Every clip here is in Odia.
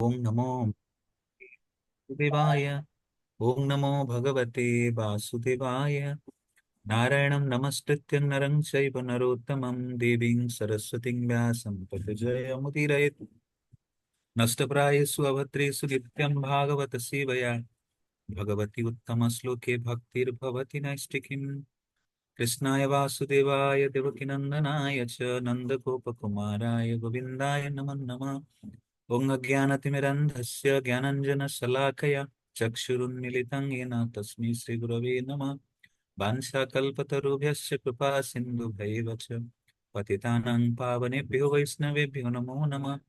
ओम नमो देवाय। ओम नमो भगवते वासुदेवाय। नारायणं नमस्कृत्य नरं चैव नरोत्तमं देवीं सरस्वतीं व्यासं ततो जयमुदीरयेत्। नष्टप्रायेषु अभद्रेषु नित्यं भागवत सेवया भगवति उत्तमश्लोके भक्तिर्भवति नैष्टिकीम्। कृष्णाय वासुदेवाय देवकीनन्दनाय च नन्दगोपकुमाराय गोविन्दाय नमो नमः। ॐ अज्ञानतिमिरन्धस्य ज्ञानञ्जनशलाकया चक्षुरुन्मीलितं येन तस्मै श्रीगुरवे नमः। वाञ्छाकल्पतरुभ्यश्च कृपा सिन्धुभैव च पतितानां पावनेभ्यो वैष्णवेभ्यो नमो नमः।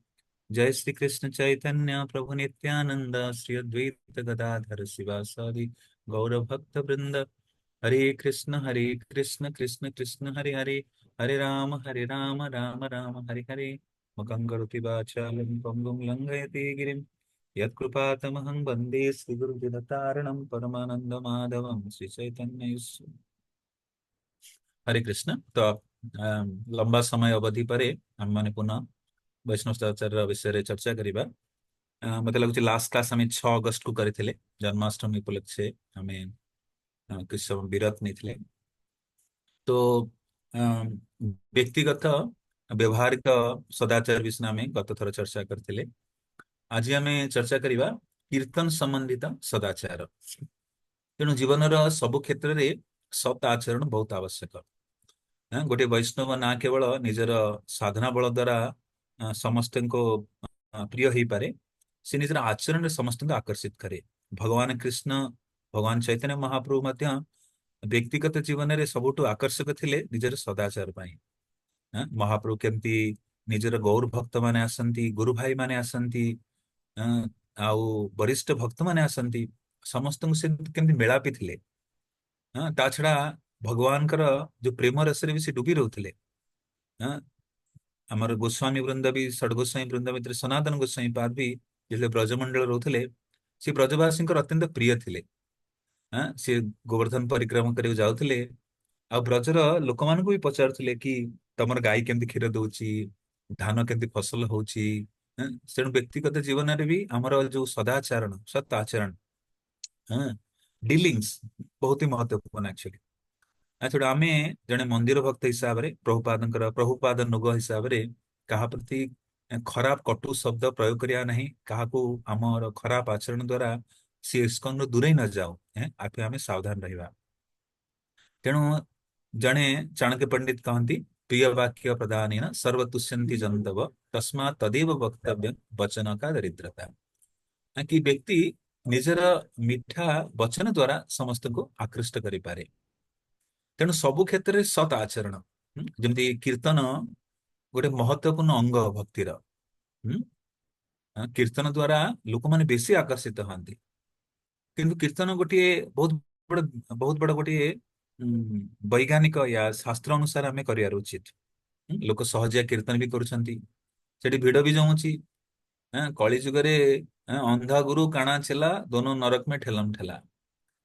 जय श्री कृष्ण चैतन्य प्रभु नित्यानंद श्री अद्वैत गदाधर शिवासादि गौरभक्त वृंद। हरे कृष्ण कृष्ण कृष्ण हरे हरे। हरे राम राम राम हरे हरे। मुखं करोति वाचालं पङ्गुं लङ्घयति गिरिं यत्कृपातमहं वन्दे श्रीगुरुदिनतारणं परमानन्दमाधवं श्रीचैतन्य। हरे कृष्ण। तो लंबा समय अवधि पर हम माने पुनः वैष्णव सदाचार विषय रे चर्चा करिबा। मते लगुच लास्ट क्लास हमें 6 अगस्त को करथिले जन्माष्टमी उपलक्षे हमें कुछ समय विरत नहीं। तो अ, व्यक्तिगत व्यवहारिक सदाचार विषय में गत थर चर्चा करथिले। आज हमें चर्चा करिबा कीर्तन संबंधित सदाचार। तेणु जीवन सबु क्षेत्र में सत आचरण बहुत आवश्यक। गोटे वैष्णव ना केवल निजर साधना बल द्वारा समस्त को प्रिय हो पारे, से निजर आचरण में समस्त को आकर्षित करे। भगवान कृष्ण भगवान चैतन्य महाप्रभु मध्य व्यक्तिगत जीवन में सबुठ आकर्षक थिले निजर सदाचार पाई। महाप्रभु केमती निजर गौर भक्त माने आसंती, गुरु भाई माने आसंती, आउ वरिष्ठ भक्त माने आसंती, समस्त को से केमती मेलापी थिले। ता छड़ा भगवान जो प्रेम रस भी से डूबी रोते। आमर गोस्वामी वृंद भी षडगोस्वामी वृंद भितर सनातन गोस्वामी पाद भी जिले ब्रजमंडल रोते, सी ब्रजवासी अत्यंत प्रिय थिले। सी गोवर्धन परिक्रमा करने जाते आ ब्रजर लोक मान भी पचारुले कि तमर गाई केमती क्षीर दौची, धान केमती फसल होची। तेणु व्यक्तिगत जीवन में भी आमर जो सदाचरण सत आचरण डीलिंग्स बहुत ही महत्वपूर्ण एक्चुअली। छोड़ा आम जड़े मंदिर भक्त हिसाब से प्रभुपाद नुग हिसाब से क्या प्रति खराब कटु शब्द प्रयोग करिया नहीं, क्या आमर खराब आचरण द्वारा सी इस्कन दूरे न जाओ। आप आम सावधान रहा। तेणु जड़े चाणक्य पंडित कहती प्रिय वाक्य प्रदान सर्वतुष्यंती जंतव तस्मा तदेव वक्तव्य वचन का दरिद्रता। कि व्यक्ति निजर मिठा वचन द्वारा समस्त को आकृष्ट करि पारे। तेणु सबु क्षेत्र में सत आचरण जमती कीर्तन गोटे महत्वपूर्ण अंग भक्तिर। कीर्तन द्वारा लोक माने बेसी आकर्षित हंती। किंतु कीर्तन गोटे बहुत बड़ गोटे वैज्ञानिक या शास्त्र अनुसार आम कर उचित। लोक सहजिया कीर्तन भी करुँच भिड़ भी जमुची। कली जुगरे अंधा गुरु काणा चेला दोनों नरक में ठेलम ठेला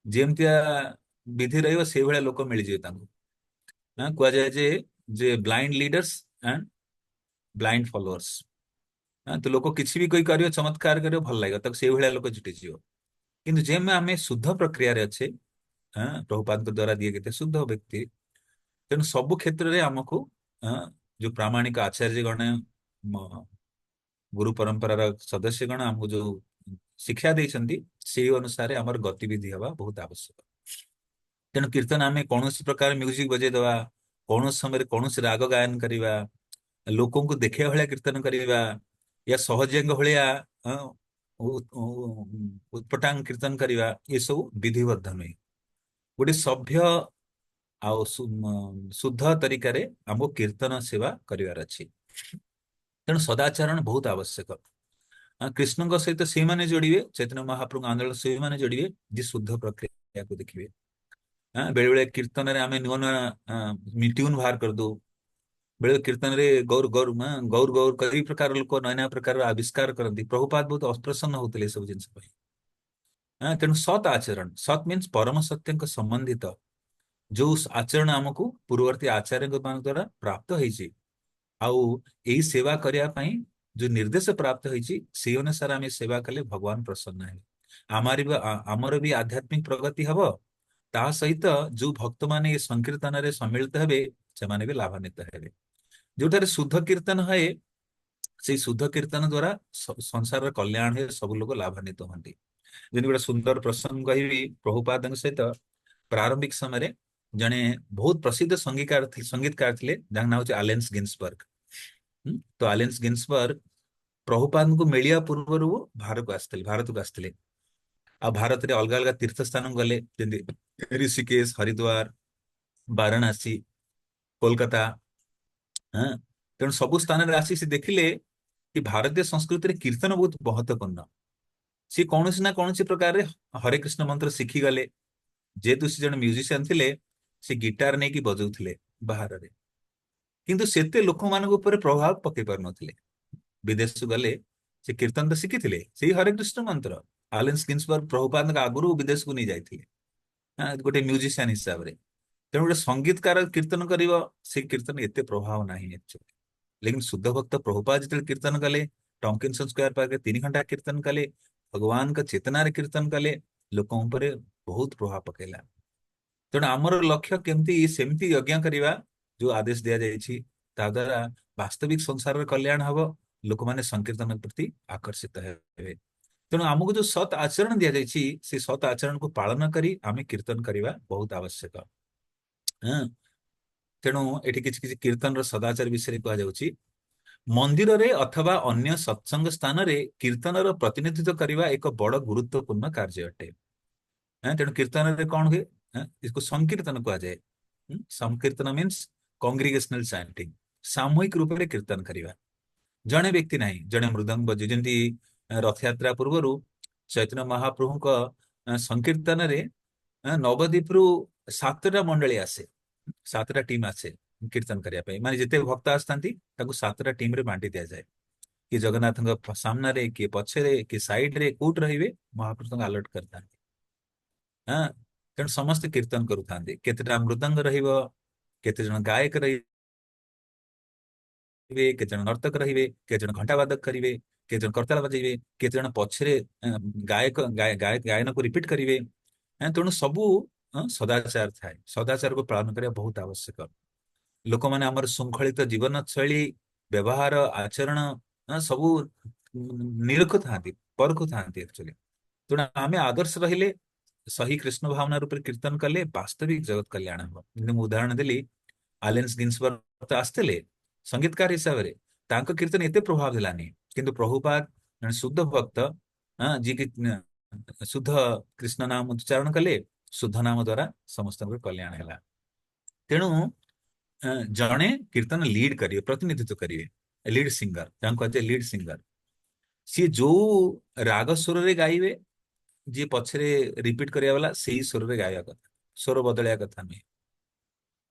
जेमतिया विधि रहा लोक मिल जाए। कह जाए जे blind leaders and blind followers. तो लोक किसी भी कोई कर चमत्कार कर भल लगे तक से लोक जुटिज। किंतु जेम आम शुद्ध प्रक्रिया अच्छे प्रभुपाद द्वारा दिए गए शुद्ध व्यक्ति। तेणु सबु क्षेत्र में आमको जो प्रामाणिक आचार्य गण गुरु परंपरार सदस्यगण आमको जो शिक्षा देते से अनुसार आमर गतिविधि हवा बहुत आवश्यक। तेणु कीर्तन आम कौन प्रकार म्यूजिक बजेदवा, कौन समय कौन राग गायन करवा, लोक देखा भाया कीर्तन करवा या सहजंग भाया उत्पटांग कीर्तन करवा, ये सब विधिबद्ध नुहे। गोटे सभ्य शुद्ध तरीकार आमको कीर्तन सेवा करार अच्छी। तेणु सदाचरण बहुत आवश्यक। कृष्ण सहित से माने जोड़े, चैतन्य महाप्रभु आंदोलन से माने जोड़े जी शुद्ध प्रक्रिया को देखिए। बेले बेले कीर्तन रे आमे नुआ नुआ ट्यून बाहर कर दो। बेले कीर्तन रे गौर गौर गौर गौर कई प्रकार लोक नया नया प्रकार आविष्कार करती। प्रभुपाद बहुत अप्रसन्न होते सब जिन। तेणु सत आचरण, सत मीन्स परम सत्य संबंधित जो आचरण आमको पूर्ववर्ती आचार्य द्वारा प्राप्त हो सेवा करने जो निर्देश प्राप्त होती से अनुसार आम सेवा कले भगवान प्रसन्न है। आमर भी आध्यात्मिक प्रगति हम ता सहित जो भक्त माने ये संकीर्तन रे सम्मिलित हेबे से भी लाभान्वित हेबे। जोठारे शुद्ध कीर्तन है से शुद्ध कीर्तन द्वारा संसार कल्याण है, सब लोग लाभान्वित होती। जेन गोटे सुंदर प्रसंग कहि प्रभुपाद सहित प्रारंभिक समय जड़े बहुत प्रसिद्ध संगीतकार थे जहाँ ना हूँ आलेन्स गिन्सबर्ग। तो आलेन्स गिन्सबर्ग प्रभुपाद को मिलिया पूर्व वो भारत को आसते आ भारत में अलग अलग तीर्थ स्थान गले ऋषिकेश, हरिद्वार, वाराणसी, कोलकाता। हाँ, तेणु सबु स्थान आसी से देखिले कि भारतीय संस्कृति में कीर्तन बहुत महत्वपूर्ण। सी कौन ना कौन प्रकार हरे कृष्ण मंत्र शिखी गले। जेहेतु से जन म्यूजिशियन थे से गिटार नहीं बजाउले बाहर रे, किंतु सेते लोक मान प्रभाव पकई पार नथिले। विदेश को गले से कीर्तन तो शिखी से हरे कृष्ण मंत्र आलेन्स गिन्सबर्ग प्रभुपाद आगुरी विदेश को नहीं जाते गोटे म्यूजिशियन हिसाब से। तेणु गोटे संगीतकार कीर्तन कर कीर्तन एत प्रभाव ना एक्चुअली। लेकिन शुद्ध भक्त प्रभुपाद जो कीर्तन कले टॉमकिंसन स्क्वायर पार्क 3 घंटा कीर्तन कले भगवान का चेतनार कीर्तन कले लोकों पर बहुत प्रभाव पकेला। तेणु आमर लक्ष्य केमती सेमती यज्ञ करवा जो आदेश दि जाइए ता द्वारा वास्तविक संसार कल्याण हम, लोक माने संकीर्तन प्रति आकर्षित हेबे। तेणु आमको जो सत आचरण दि जाइए से सत आचरण को पालन करी आमे कीर्तन करवा बहुत आवश्यक। हाँ, तेणु एठी किछि किछि कीर्तन सदाचार विषय कहुच्छी। मंदिर रे अथवा अन्य सत्संग स्थान रे कीर्तन प्रतिनिधित्व करने एक बड़ गुरुत्वपूर्ण कार्य अटे। तेणु कीर्तन रे कौन हुए, इसको संकीर्तन कहा जाए। संकीर्तन मीन्स कांग्रिगेशनल चैंटिंग, सामूहिक रूप से कीर्तन करवा। जड़े व्यक्ति नहीं जड़े मृदंग बजे जमी रथ यात्रा पूर्व चैतन्य महाप्रभु का संकीर्तन रे नवद्वीप रु 7टा मंडली आसे, 7टा टीम आसे कीर्तन करने माने जिते भक्त आसता 7टा टीम रे बांटी दिया जाए कि जगन्नाथ सामने किए पछरे कि साइड रे कोट रहिबे महाप्रभु अलर्ट करता। हाँ, तेणु समस्त कीर्तन करूँ केतेटा मृदंग रहिबो, केते जन गायक रहिबे, केते जन नर्तक रहिबे, केते जन घंटा वादक करिवे, केते जन करताल बजेइबे, केते जन पछरे गायक गायन को रिपीट करिवे। तेणु सबू सदाचार थाए, सदाचार को पालन करने बहुत आवश्यक। लोक मैंने आमर श्रृंखलित जीवन शैली व्यवहार आचरण सबू निरख था परख था एक्चुअली। तेणु आम आदर्श रहिले सही कृष्ण भावना रूप कीर्तन कले वास्तविक जगत कल्याण हम। उदाहरण देली आलेन्स गिन्सबर्ग तो आसते संगीतकार हिसाब से तांको कीर्तन एते प्रभाव दिलानी, किंतु प्रभुपाद जन शुद्ध भक्त जी की शुद्ध कृष्ण नाम उच्चारण कले शुद्ध नाम द्वारा समस्त कल्याण है। तेणु जड़े कीर्तन लीड करिए, प्रतिनिधित्व करिए, लीड सिंगर जहाँ कहते लीड सिंगर सी जो राग स्वर रे गाइबे जी पछरे रिपीट करिया वाला सही स्वर रे गाया कथा, स्वर बदलिया कथा नहीं।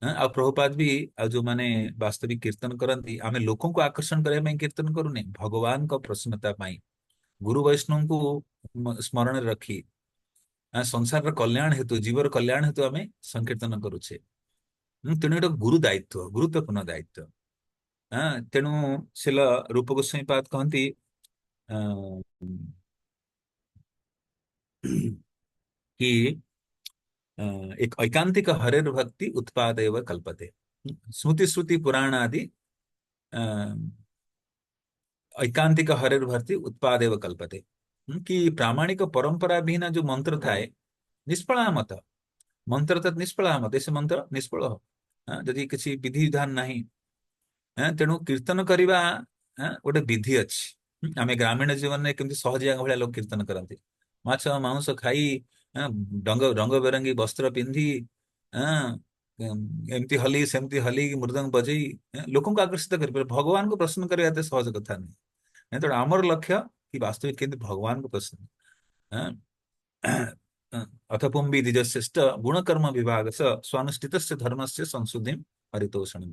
आ प्रभुपाद भी आ जो माने वास्तविक कीर्तन करती आमे लोकों को आकर्षण करने कीर्तन करूने भगवान को प्रसन्नता पाई गुरु वैष्णव को स्मरण रखी संसार कल्याण हेतु जीवर कल्याण हेतु आमे संकीर्तन करुछे। तेणु एटा गुरु दायित्व, गुरुत्वपूर्ण दायित्व। तेणु शिल रूप गोस्वामी पाद कहती कि एक ऐकांतिक हरेर भक्ति उत्पाद एवं कल्पते। स्मृति श्रुति पुराण आदि ऐकांतिक हरेर भक्ति उत्पाद एवं कल्पते। कि प्रामाणिक परंपरा विहीन जो मंत्र थाए निष्फला मत, मंत्र तो निष्फला मत, ऐसे मंत्र निष्फल हो जदि किसी विधि विधान नहीं। तेणु कीर्तन करवा गोटे विधि अच्छी। आम ग्रामीण जीवन में केमती सहजिया भाया लोग कीर्तन करते माछ मांस खाई रंग रंग बेरंगी वस्त्र पिंधि एमती हली सेमती हली मृदंग बजई लोक आकर्षित कर भगवान को प्रसन्न करते सहज कथा नहीं। तेणु आमर लक्ष्य कि वास्तविक केमती भगवान को प्रसन्न अथ पुंबी द्विजश्रेष्ठ गुणकर्म विभाग स्वानुष्ठित धर्म से संशुद्धि हरितोषण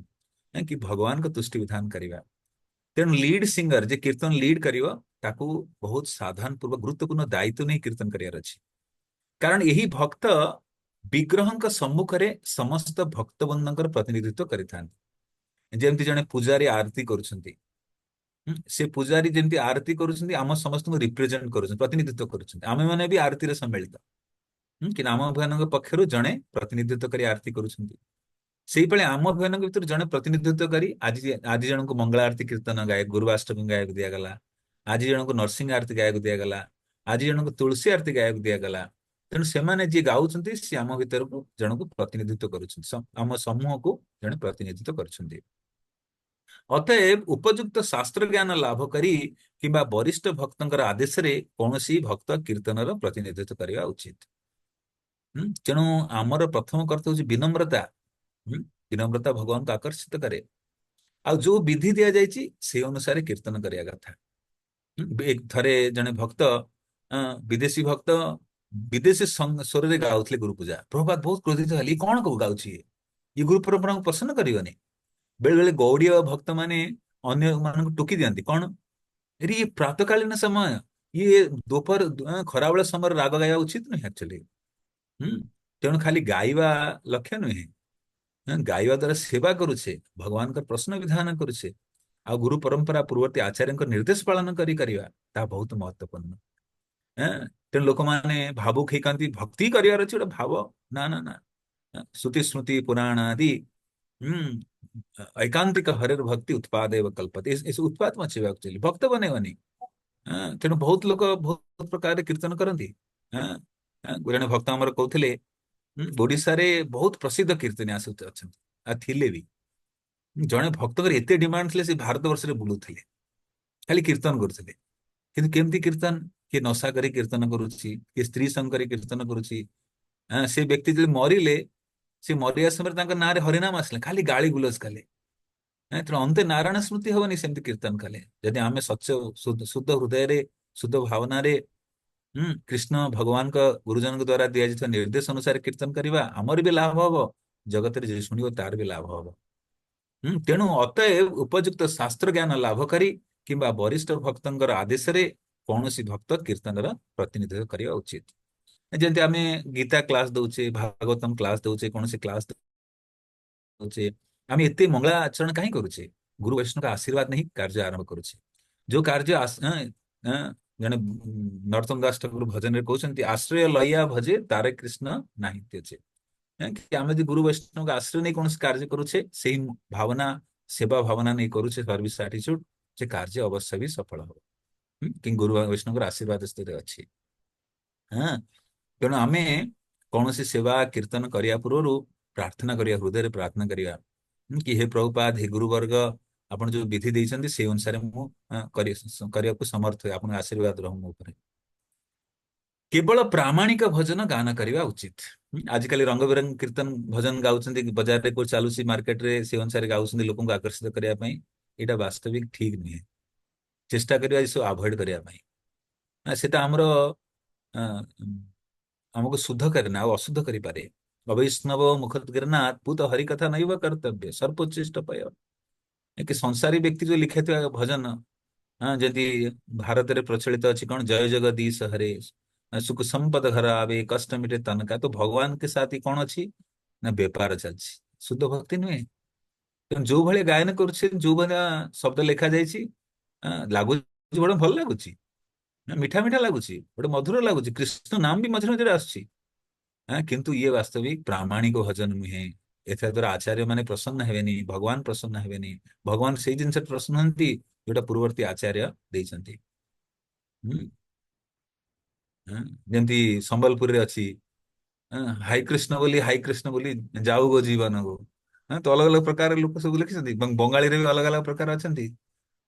कि भगवान को तुष्टि विधान करवा। तेणु लीड सिंगर जे कीर्तन लीड कर बहुत सावधान पूर्वक गुरुत्वपूर्ण दायित्व नहीं कीर्तन करार अच्छी। कारण यही भक्त विग्रह सम्मुख में समस्त भक्तबंधर प्रतिनिधित्व करते जमी जड़े पूजारी आरती करुँच ସେ ପୂଜାରୀ ଯେମିତି ଆରତି କରୁଛନ୍ତି ଆମ ସମସ୍ତଙ୍କୁ ରିପ୍ରେଜେଣ୍ଟ କରୁଛନ୍ତି, ପ୍ରତିନିଧିତ୍ୱ କରୁଛନ୍ତି। ଆମେ ମାନେ ବି ଆରତିରେ ସମ୍ମିଳିତ। କିନ୍ତୁ ଆମ ଭଗବାନଙ୍କ ପକ୍ଷରୁ ଜଣେ ପ୍ରତିନିଧିତ୍ୱ କରି ଆରତି କରୁଛନ୍ତି। ସେଇଭଳି ଆମ ଭଗବାନଙ୍କ ଭିତରୁ ଜଣେ ପ୍ରତିନିଧିତ୍ୱକାରୀ ଆଜି ଆଜି ଜଣଙ୍କୁ ମଙ୍ଗଳ ଆରତୀ କୀର୍ତ୍ତନ ଗାଏ ଗୁରୁବାଷ୍ଟମୀ ଗାୟକୁ ଦିଆଗଲା। ଆଜି ଜଣଙ୍କୁ ନରସିଂହ ଆରତୀ ଗାୟକୁ ଦିଆଗଲା। ଆଜି ଜଣଙ୍କୁ ତୁଳସୀ ଆରତୀ ଗାୟକୁ ଦିଆଗଲା। ତେଣୁ ସେମାନେ ଯିଏ ଗାଉଛନ୍ତି ସିଏ ଆମ ଭିତରକୁ ଜଣକୁ ପ୍ରତିନିଧିତ୍ୱ କରୁଛନ୍ତି, ଆମ ସମୂହକୁ ଜଣେ ପ୍ରତିନିଧିତ୍ୱ କରୁଛନ୍ତି। ଅତଏବ ଉପଯୁକ୍ତ ଶାସ୍ତ୍ର ଜ୍ଞାନ ଲାଭ କରି କିମ୍ବା ବରିଷ୍ଠ ଭକ୍ତଙ୍କର ଆଦେଶରେ କୌଣସି ଭକ୍ତ କୀର୍ତ୍ତନର ପ୍ରତିନିଧିତ୍ୱ କରିବା ଉଚିତ। ତେଣୁ ଆମର ପ୍ରଥମ କର୍ତ୍ତବ୍ୟ ହେଉଛି ବିନମ୍ରତା। ବିନମ୍ରତା ଭଗବାନଙ୍କୁ ଆକର୍ଷିତ କରେ। ଆଉ ଯୋଉ ବିଧି ଦିଆଯାଇଛି ସେଇ ଅନୁସାରେ କୀର୍ତ୍ତନ କରିବା କଥା। ଥରେ ଜଣେ ଭକ୍ତ ବିଦେଶୀ ଭକ୍ତ ବିଦେଶୀ ସ୍ୱରରେ ଗାଉଥିଲେ ଗୁରୁ ପୂଜା। ପ୍ରଭୁପାଦ ବହୁତ କ୍ରୋଧିତ ହେଲେ, ଇଏ କଣ ଗାଉଛି, ଇଏ ଗୁରୁ ପରମ୍ପରାକୁ ପସନ୍ଦ କରିବନି। ବେଳେ ବେଳେ ଗୌଡୀୟ ଭକ୍ତ ମାନେ ଅନ୍ୟ ମାନଙ୍କୁ ଟୋକି ଦିଅନ୍ତି, କଣ ଏରେ ଇଏ ପ୍ରାତକାଳୀନ ସମୟ, ଇଏ ଦୋପହର ଖରାବେଳ ସମୟରେ ରାଗ ଗାଇବା ଉଚିତ ନୁହେଁ ଆକ୍ଚୁଆଲି। ତେଣୁ ଖାଲି ଗାଇବା ଲକ୍ଷ୍ୟ ନୁହେଁ। ଗାଇବା ଦ୍ୱାରା ସେବା କରୁଛେ, ଭଗବାନଙ୍କର ପ୍ରଶ୍ନ ବିଧାନ କରୁଛେ, ଆଉ ଗୁରୁ ପରମ୍ପରା ପୂର୍ବବର୍ତ୍ତୀ ଆଚାର୍ଯ୍ୟଙ୍କ ନିର୍ଦ୍ଦେଶ ପାଳନ କରିବା ତାହା ବହୁତ ମହତ୍ୱପୂର୍ଣ୍ଣ। ତେଣୁ ଲୋକମାନେ ଭାବୁକ ହେଇଥାନ୍ତି ଭକ୍ତି କରିବାର ଅଛି ଗୋଟେ ଭାବ। ନା ନା ନା, ଶ୍ରୁତି ସ୍ମୃତି ପୁରାଣ ଆଦି ଐକାନ୍ତିକ ହରେର ଭକ୍ତି ଉତ୍ପାଦ ଏବ କଲ୍ପତେ, ଏସବୁ ଉତ୍ପାଦ ମଚେଇବା ଆକ୍ଚୁଆଲି, ଭକ୍ତ ବନେଇବନି। ତେଣୁ ବହୁତ ଲୋକ ବହୁତ ପ୍ରକାର କୀର୍ତ୍ତନ କରନ୍ତି। ଜଣେ ଭକ୍ତ ଆମର କହୁଥିଲେ ଓଡିଶାରେ ବହୁତ ପ୍ରସିଦ୍ଧ କୀର୍ତ୍ତନୀ ଅଛନ୍ତି ଆଉ ଥିଲେ ବି। ଜଣେ ଭକ୍ତଙ୍କର ଏତେ ଡିମାଣ୍ଡ ଥିଲେ ସେ ଭାରତ ବର୍ଷରେ ବୁଲୁଥିଲେ, ଖାଲି କୀର୍ତ୍ତନ କରୁଥିଲେ। କିନ୍ତୁ କେମିତି କୀର୍ତ୍ତନ, କିଏ ନଶା କରି କୀର୍ତ୍ତନ କରୁଛି, କିଏ ସ୍ତ୍ରୀ ସଙ୍ଗ କରି କୀର୍ତ୍ତନ କରୁଛି। ସେ ବ୍ୟକ୍ତି ଯଦି ମରିଲେ, ସେ ମରିବା ସମୟରେ ତାଙ୍କ ନାଁରେ ହରିନାମ ଆସିଲେ, ଖାଲି ଗାଳି ଗୁଲଜ କଲେ। ତେଣୁ ଅନ୍ତେ ନାରାୟଣ ସ୍ମୃତି ହବନି ସେମିତି କୀର୍ତ୍ତନ କଲେ। ଯଦି ଆମେ ଶୁଦ୍ଧ ହୃଦୟରେ ଶୁଦ୍ଧ ଭାବନାରେ କୃଷ୍ଣ ଭଗବାନଙ୍କ ଗୁରୁଜନଙ୍କ ଦ୍ଵାରା ଦିଆଯାଇଥିବା ନିର୍ଦ୍ଦେଶ ଅନୁସାରେ କୀର୍ତ୍ତନ କରିବା, ଆମର ବି ଲାଭ ହବ, ଜଗତରେ ଯିଏ ଶୁଣିବ ତାର ବି ଲାଭ ହବ। ତେଣୁ ଅତଏବ ଉପଯୁକ୍ତ ଶାସ୍ତ୍ର ଜ୍ଞାନ ଲାଭ କରି କିମ୍ବା ବରିଷ୍ଠ ଭକ୍ତଙ୍କର ଆଦେଶରେ କୌଣସି ଭକ୍ତ କୀର୍ତ୍ତନର ପ୍ରତିନିଧିତ୍ୱ କରିବା ଉଚିତ। ଯେମିତି ଆମେ ଗୀତା କ୍ଲାସ ଦଉଛେ, ଭାଗବତମ କ୍ଲାସ ଦଉଛେ, କୌଣସି କ୍ଲାସ ଦଉଛେ, ଆମେ ଏତେ ମଙ୍ଗଳା ଆଚରଣ କାହିଁ କରୁଛେ? ଗୁରୁ ବୈଷ୍ଣବଙ୍କ ଆଶୀର୍ବାଦ ନେଇ କାର୍ଯ୍ୟ ଆରମ୍ଭ କରୁଛେ। ଯୋଉ କାର୍ଯ୍ୟ ଜଣେ ନରୋତ୍ତମ ଦାସ ଠାକୁର ଭଜନରେ କହୁଛନ୍ତି, ଆଶ୍ରୟ ଲଇଆ ଭଜେ ତାରେ କୃଷ୍ଣ ନାହିଁ ତେଜେ। କି ଆମେ ଯଦି ଗୁରୁ ବୈଷ୍ଣବଙ୍କ ଆଶ୍ରୟ ନେଇ କୌଣସି କାର୍ଯ୍ୟ କରୁଛେ, ସେଇ ଭାବନା ସେବା ଭାବନା ନେଇ କରୁଛେ, ସର୍ଭିସ ଆଟିଚ୍ୟୁଡ, ସେ କାର୍ଯ୍ୟ ଅବଶ୍ୟ ବି ସଫଳ ହବ। କି ଗୁରୁ ବୈଷ୍ଣବଙ୍କର ଆଶୀର୍ବାଦ ସ୍ଥିତିରେ ଅଛି। ତେଣୁ ଆମେ କୌଣସି ସେବା କୀର୍ତ୍ତନ କରିବା ପୂର୍ବରୁ ପ୍ରାର୍ଥନା କରିବା, ହୃଦୟରେ ପ୍ରାର୍ଥନା କରିବା କି ହେ ପ୍ରଭୁପାଦ, ହେ ଗୁରୁବର୍ଗ, ଆପଣ ଯୋଉ ବିଧି ଦେଇଛନ୍ତି ସେଇ ଅନୁସାରେ ମୁଁ କରିବାକୁ ସମର୍ଥ ହୁଏ, ଆପଣଙ୍କ ଆଶୀର୍ବାଦ ରହୁ ମୋ ଉପରେ। କେବଳ ପ୍ରାମାଣିକ ଭଜନ ଗାନ କରିବା ଉଚିତ। ଆଜିକାଲି ରଙ୍ଗ ବେରଙ୍ଗ କୀର୍ତ୍ତନ ଭଜନ ଗାଉଛନ୍ତି, ବଜାରରେ କୋଉ ଚାଲୁଛି ମାର୍କେଟରେ, ସେ ଅନୁସାରେ ଗାଉଛନ୍ତି ଲୋକଙ୍କୁ ଆକର୍ଷିତ କରିବା ପାଇଁ। ଏଇଟା ବାସ୍ତବିକ ଠିକ ନୁହେଁ। ଚେଷ୍ଟା କରିବା ଏସବୁ ଆଭଏଡ କରିବା ପାଇଁ। ସେଟା ଆମର ଆମକୁ ଶୁଦ୍ଧ କରେ ନା, ଆଉ ଅଶୁଦ୍ଧ କରିପାରେ। ଅବୈଷ୍ଣବ ମୁଖଗିରନାଥ ପୂତ ହରିକଥା ନୈବ କର୍ତ୍ତବ୍ୟ ସର୍ବୋଚ୍ଚିଷ୍ଟ ପୟ। କି ସଂସାରୀ ବ୍ୟକ୍ତି ଯୋଉ ଲେଖିଥିବା ଭଜନ, ଯଦି ଭାରତରେ ପ୍ରଚଳିତ ଅଛି କଣ, ଜୟ ଜଗଦୀଶ ହରେ ସୁଖ ସମ୍ପଦ ଘର ଆବେ କଷ୍ଟ ମିଟେ ତନକା, ତ ଭଗବାନ କେ ସାଥ କଣ ଅଛି ନା ବେପାର ଚାଲିଛି, ଶୁଦ୍ଧ ଭକ୍ତି ନୁହେଁ। ତେଣୁ ଯୋଉ ଭଳିଆ ଗାୟନ କରୁছে, ଯୋଉ ଭଳିଆ ଶବ୍ଦ ଲେଖା ଯାଇଛି, ଲାଗୁଛି ବଡ ଭଲ ଲାଗୁଛି, ମିଠା ମିଠା ଲାଗୁଛି, ଗୋଟେ ମଧୁର ଲାଗୁଛି, କୃଷ୍ଣ ନାମ ବି ମଝିରେ ମଝିରେ ଆସୁଛି। କିନ୍ତୁ ଇଏ ବାସ୍ତବିକ ପ୍ରାମାଣିକ ଭଜନ ନୁହେଁ। ଏଥି ଦ୍ୱାରା ଆଚାର୍ଯ୍ୟ ମାନେ ପ୍ରସନ୍ନ ହେବେନି, ଭଗବାନ ପ୍ରସନ୍ନ ହେବେନି। ଭଗବାନ ସେଇ ଜିନିଷ ପ୍ରସନ୍ନ ହୁଅନ୍ତି ଯୋଉଟା ପୂର୍ବବର୍ତ୍ତୀ ଆଚାର୍ଯ୍ୟ ଦେଇଛନ୍ତି। ଯେମିତି ସମ୍ବଲପୁରରେ ଅଛି, ହାଇ କୃଷ୍ଣ ବୋଲି ହାଇ କୃଷ୍ଣ ବୋଲି ଯାଉ ଗୋ ଜୀବନକୁ। ତ ଅଲଗା ଅଲଗା ପ୍ରକାର ଲୋକ ସବୁ ଲେଖିଛନ୍ତି, ଏବଂ ବଙ୍ଗାଳୀରେ ବି ଅଲଗା ଅଲଗା ପ୍ରକାର ଅଛନ୍ତି।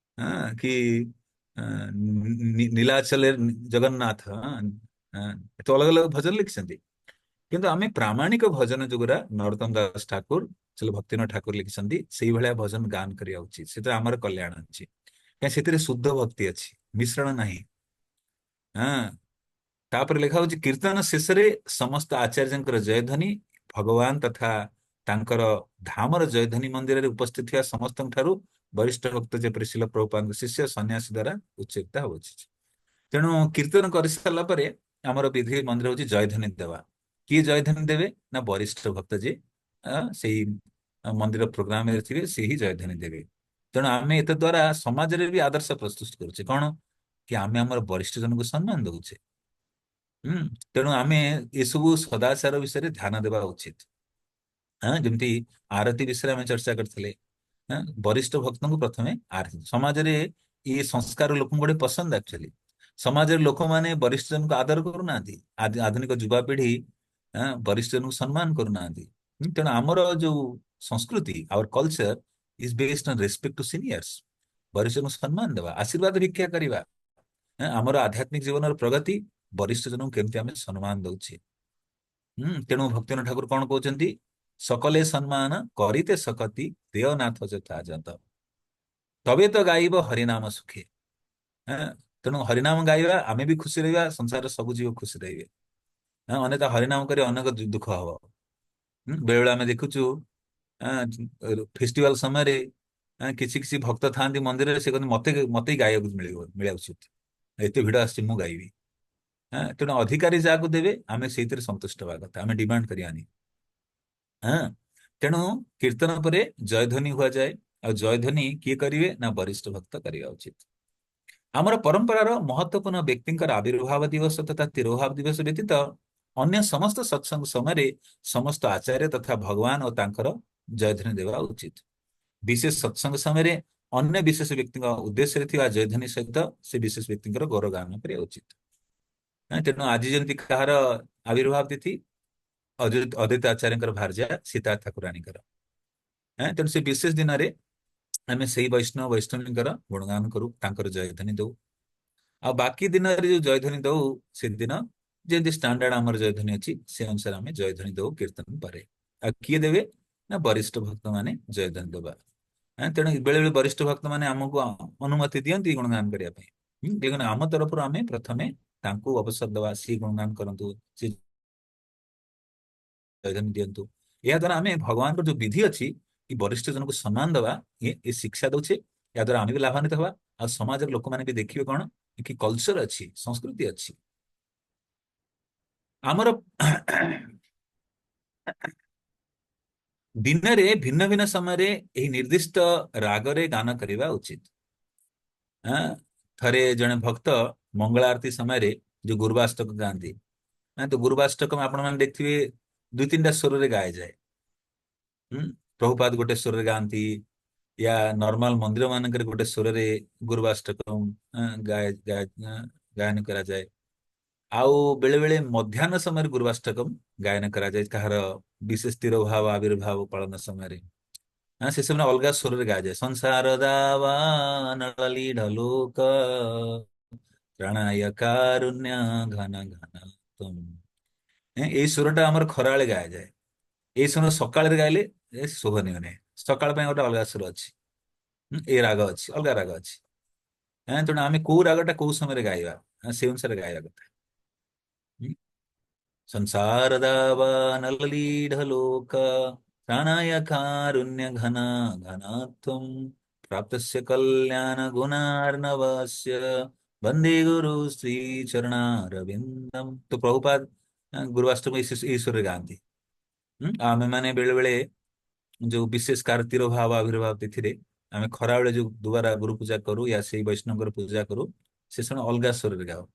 କି ନୀଳାଚଲେ ଜଗନ୍ନାଥ, ତ ଅଲଗା ଅଲଗା ଭଜନ ଲେଖିଛନ୍ତି। କିନ୍ତୁ ଆମେ ପ୍ରାମାଣିକ ଭଜନ ଯୋଉଗୁରା ନରୋତ୍ତମ ଦାସ ଠାକୁର, ଭକ୍ତିନାଥ ଠାକୁର ଲେଖିଛନ୍ତି, ସେଇଭଳିଆ ଭଜନ ଗାନ କରିବା ଉଚିତ। ସେଥିରେ ଆମର କଲ୍ୟାଣ ଅଛି, କାହିଁକି ସେଥିରେ ଶୁଦ୍ଧ ଭକ୍ତି ଅଛି, ମିଶ୍ରଣ ନାହିଁ। ତାପରେ ଲେଖା ହଉଛି, କୀର୍ତ୍ତନ ଶେଷରେ ସମସ୍ତ ଆଚାର୍ଯ୍ୟଙ୍କର ଜୟଧ୍ୱନି, ଭଗବାନ ତଥା ତାଙ୍କର ଧାମର ଜୟଧ୍ୱନି ମନ୍ଦିରରେ ଉପସ୍ଥିତ ଥିବା ସମସ୍ତଙ୍କ ଠାରୁ ବରିଷ୍ଠ ଭକ୍ତ ଯେପରି ଶିଲ ପ୍ରଭୁପାଦଙ୍କ ଶିଷ୍ୟ ସନ୍ନ୍ୟାସୀ ଦ୍ୱାରା ଉଚ୍ଚରିତ ହବ ଉଚିତ। ତେଣୁ କୀର୍ତ୍ତନ କରିସାରିଲା ପରେ ଆମର ବିଧି ମନ୍ଦିର ହଉଛି ଜୟଧ୍ୱନି ଦେବା। କିଏ ଜୟଧ୍ୱନି ଦେବେ ନା ବରିଷ୍ଠ ଭକ୍ତ ଯିଏ ସେଇ ମନ୍ଦିର ପ୍ରୋଗ୍ରାମରେ ଥିବେ, ସେ ହିଁ ଜୟଧ୍ୱନି ଦେବେ। ତେଣୁ ଆମେ ଏତ ଦ୍ଵାରା ସମାଜରେ ବି ଆଦର୍ଶ ପ୍ରସ୍ତୁତ କରୁଛେ କଣ କି ଆମେ ଆମର ବରିଷ୍ଠ ଜନଙ୍କୁ ସମ୍ମାନ ଦଉଛେ। ହୁଁ। ତେଣୁ ଆମେ ଏସବୁ ସଦାଚାର ବିଷୟରେ ଧ୍ୟାନ ଦେବା ଉଚିତ। ହଁ, ଯେମିତି ଆରତି ବିଷୟରେ ଆମେ ଚର୍ଚ୍ଚା କରିଥିଲେ। ହଁ, ବରିଷ୍ଠ ଭକ୍ତଙ୍କୁ ପ୍ରଥମେ ଆରତି ସମାଜରେ ଇଏ ସଂସ୍କାର ଲୋକଙ୍କୁ ଗୋଟେ ପସନ୍ଦ ଆକ୍ଚୁଆଲି। ସମାଜରେ ଲୋକମାନେ ବରିଷ୍ଠ ଜନଙ୍କୁ ଆଦର କରୁନାହାନ୍ତି। ଆଧୁନିକ ଯୁବାପିଢି ବରିଷ୍ଠ ଜନଙ୍କୁ ସମ୍ମାନ କରୁନାହାନ୍ତି। ତେଣୁ ଆମର ଯୋଉ ସଂସ୍କୃତି our culture is based on respect to seniors. ବରିଷ୍ଠଙ୍କୁ ସମ୍ମାନ ଦେବା, ଆଶୀର୍ବାଦ ଭିକ୍ଷା କରିବା। ଆମର ଆଧ୍ୟାତ୍ମିକ ଜୀବନର ପ୍ରଗତି ବରିଷ୍ଠ ଜନଙ୍କୁ କେମିତି ଆମେ ସମ୍ମାନ ଦଉଛେ। ତେଣୁ ଭକ୍ତିନାଥ ଠାକୁର କଣ କହୁଛନ୍ତି? ସକଲେ ସମ୍ମାନ କରିତେ ଶକତି ଦେଓନାଥ ଯଥା ଯତ ତବେ ତ ଗାଇବ ହରିନାମ ସୁଖେ। ହଁ, ତେଣୁ ହରିନାମ ଗାଇବା ଆମେ ବି ଖୁସି ରହିବା, ସଂସାରରେ ସବୁ ଜୀବ ଖୁସି ରହିବେ। ଅନେକ ହରିନାମ କରି ଅନେକ ଦୁଃଖ ହବ। ବେଳେ ବେଳେ ଆମେ ଦେଖୁଛୁ ଫେଷ୍ଟିଭାଲ ସମୟରେ କିଛି କିଛି ଭକ୍ତ ଥାଆନ୍ତି ମନ୍ଦିରରେ, ସେ କହନ୍ତି ମତେ ମତେ ହିଁ ଗାଇବାକୁ ମିଳିବା ଉଚିତ, ଏତେ ଭିଡ ଆସିଛି ମୁଁ ଗାଇବି। ତେଣୁ ଅଧିକାରୀ ଯାହାକୁ ଦେବେ ଆମେ ସେଇଥିରେ ସନ୍ତୁଷ୍ଟ ହେବା କଥା, ଆମେ ଡିମାଣ୍ଡ କରିବାନି। ହଁ, ତେଣୁ କୀର୍ତ୍ତନ ପରେ ଜୟଧ୍ୱନି କୁହାଯାଏ। ଆଉ ଜୟଧ୍ୱନି କିଏ କରିବେ ନା ବରିଷ୍ଠ ଭକ୍ତ କରିବା ଉଚିତ। ଆମର ପରମ୍ପରାର ମହତ୍ୱପୂର୍ଣ୍ଣ ବ୍ୟକ୍ତିଙ୍କର ଆବିର୍ଭାବ ଦିବସ ତଥା ତିରୋଭାବ ଦିବସ ବ୍ୟତୀତ ଅନ୍ୟ ସମସ୍ତ ସତ୍ସଙ୍ଗ ସମୟରେ ସମସ୍ତ ଆଚାର୍ଯ୍ୟ ତଥା ଭଗବାନ ଓ ତାଙ୍କର ଜୟଧ୍ୱନି ଦେବା ଉଚିତ। ବିଶେଷ ସତ୍ସଙ୍ଗ ସମୟରେ ଅନ୍ୟ ବିଶେଷ ବ୍ୟକ୍ତିଙ୍କ ଉଦ୍ଦେଶ୍ୟରେ ଥିବା ଜୟଧ୍ୱନି ସହିତ ସେ ବିଶେଷ ବ୍ୟକ୍ତିଙ୍କର ଗୌରବଗାନ କରିବା ଉଚିତ। ତେଣୁ ଆଜି ଯେମିତି କାହାର ଆବିର୍ଭାବ ତିଥି, ଅଦ୍ୱୈତ ଆଚାର୍ଯ୍ୟଙ୍କର ଭାର୍ଯ୍ୟା ସୀତା ଠାକୁରାଣୀଙ୍କର। ତେଣୁ ସେ ବିଶେଷ ଦିନରେ ଆମେ ସେଇ ବୈଷ୍ଣବ ବୈଷ୍ଣବୀଙ୍କର ଗୁଣଗାନ କରୁ, ତାଙ୍କର ଜୟଧ୍ୱନି ଦଉ। ଆଉ ବାକି ଦିନରେ ଯୋଉ ଜୟଧ୍ୱନି ଦଉ, ସେଦିନ ଯେମିତି ଷ୍ଟାଣ୍ଡାର୍ଡ ଆମର ଜୟଧ୍ୱନି ଅଛି ସେ ଅନୁସାରେ ଆମେ ଜୟଧ୍ୱନି ଦଉ କୀର୍ତ୍ତନ ପରେ। ଆଉ କିଏ ଦେବେ ନା ବରିଷ୍ଠ ଭକ୍ତ ମାନେ ଜୟଧ୍ୱନି ଦେବା। ତେଣୁ ବେଳେ ବେଳେ ବରିଷ୍ଠ ଭକ୍ତ ମାନେ ଆମକୁ ଅନୁମତି ଦିଅନ୍ତି ଗୁଣଗାନ କରିବା ପାଇଁ। ଦେଖନ୍ତୁ ଆମ ତରଫରୁ ଆମେ ପ୍ରଥମେ ତାଙ୍କୁ ଅବସର ଦେବା, ସିଏ ଗୁଣଗାନ କରନ୍ତୁ, ସେ ଜୟଧ୍ୱନି ଦିଅନ୍ତୁ। ଏହା ଦ୍ୱାରା ଆମେ ଭଗବାନଙ୍କର ଯୋଉ ବିଧି ଅଛି କି ବରିଷ୍ଠ ଜଣଙ୍କୁ ସମ୍ମାନ ଦେବା, ଏ ଶିକ୍ଷା ଦଉଛେ। ଏହା ଦ୍ୱାରା ଆମେ ବି ଲାଭାନ୍ୱିତ ହେବା, ଆଉ ସମାଜର ଲୋକମାନେ ବି ଦେଖିବେ କଣ କି କଲଚର ଅଛି, ସଂସ୍କୃତି ଅଛି। ଆମର ଦିନରେ ଭିନ୍ନ ଭିନ୍ନ ସମୟରେ ଏହି ନିର୍ଦ୍ଦିଷ୍ଟ ରାଗରେ ଗାନ କରିବା ଉଚିତ। ଆଁ, ଥରେ ଜଣେ ଭକ୍ତ ମଙ୍ଗଳା ଆରତୀ ସମୟରେ ଯୋଉ ଗୁରୁବାଷ୍ଟକ ଗାଆନ୍ତି, ତ ଗୁରୁବାଷ୍ଟକ ଆପଣ ମାନେ ଦେଖିଥିବେ ଦୁଇ ତିନିଟା ସ୍ୱରରେ ଗାୟାଯାଏ। ହୁଁ, ପ୍ରଭୁପାଦ ଗୋଟେ ସ୍ୱରରେ ଗାଆନ୍ତି, ୟା ନର୍ମାଲ ମନ୍ଦିର ମାନଙ୍କରେ ଗୋଟେ ସ୍ୱରରେ ଗୁରୁବାଷ୍ଟକ ଗାୟନ କରାଯାଏ। ଆଉ ବେଳେ ବେଳେ ମଧ୍ୟାହ୍ନ ସମୟରେ ଗୁରୁବାଷ୍ଟକମ୍ ଗାୟନ କରାଯାଏ, କାହାର ବିଶେଷ ତିରୋଭାବ ଆବିର୍ଭାବ ପାଳନ ସମୟରେ। ସେ ସମୟରେ ଅଲଗା ସ୍ୱରରେ ଗାଯାଏ। ସଂସାର ଦାବାନଳୀ ଢଲୋକ ପ୍ରାଣାୟ କାରୁଣ୍ୟ ଘନ ଘନ ତୁମ। ଏଇ ସ୍ୱରଟା ଆମର ଖରାବେଳେ ଗାୟାଯାଏ। ଏଇ ସମୟ ସକାଳରେ ଗାଇଲେ ଶୋଭନୀୟ ନୁହେଁ। ସକାଳ ପାଇଁ ଗୋଟେ ଅଲଗା ସ୍ୱର ଅଛି। ଏଇ ରାଗ ଅଛି, ଅଲଗା ରାଗ ଅଛି। ତେଣୁ ଆମେ କୋଉ ରାଗଟା କୋଉ ସମୟରେ ଗାଇବା, ସେ ଅନୁସାରେ ଗାଇବା କଥା। संसार दावानलीढलोक प्राणाय कारुण्य घना घनात्वं प्राप्तस्य कल्याण गुणार्णवस्य वंदे गुरु श्री चरणारविंदम। तो प्रभुपाद गुरुवाष्टमी ईश्वर गांधी। आमे माने बेले बेले जो विशेष कार्तिक भाव आविर्भाव तिथि आमे खराबेले जो दुबारा गुरु पूजा करू या से वैष्णव पूजा करू, से समय अलगा स्वर गाओ।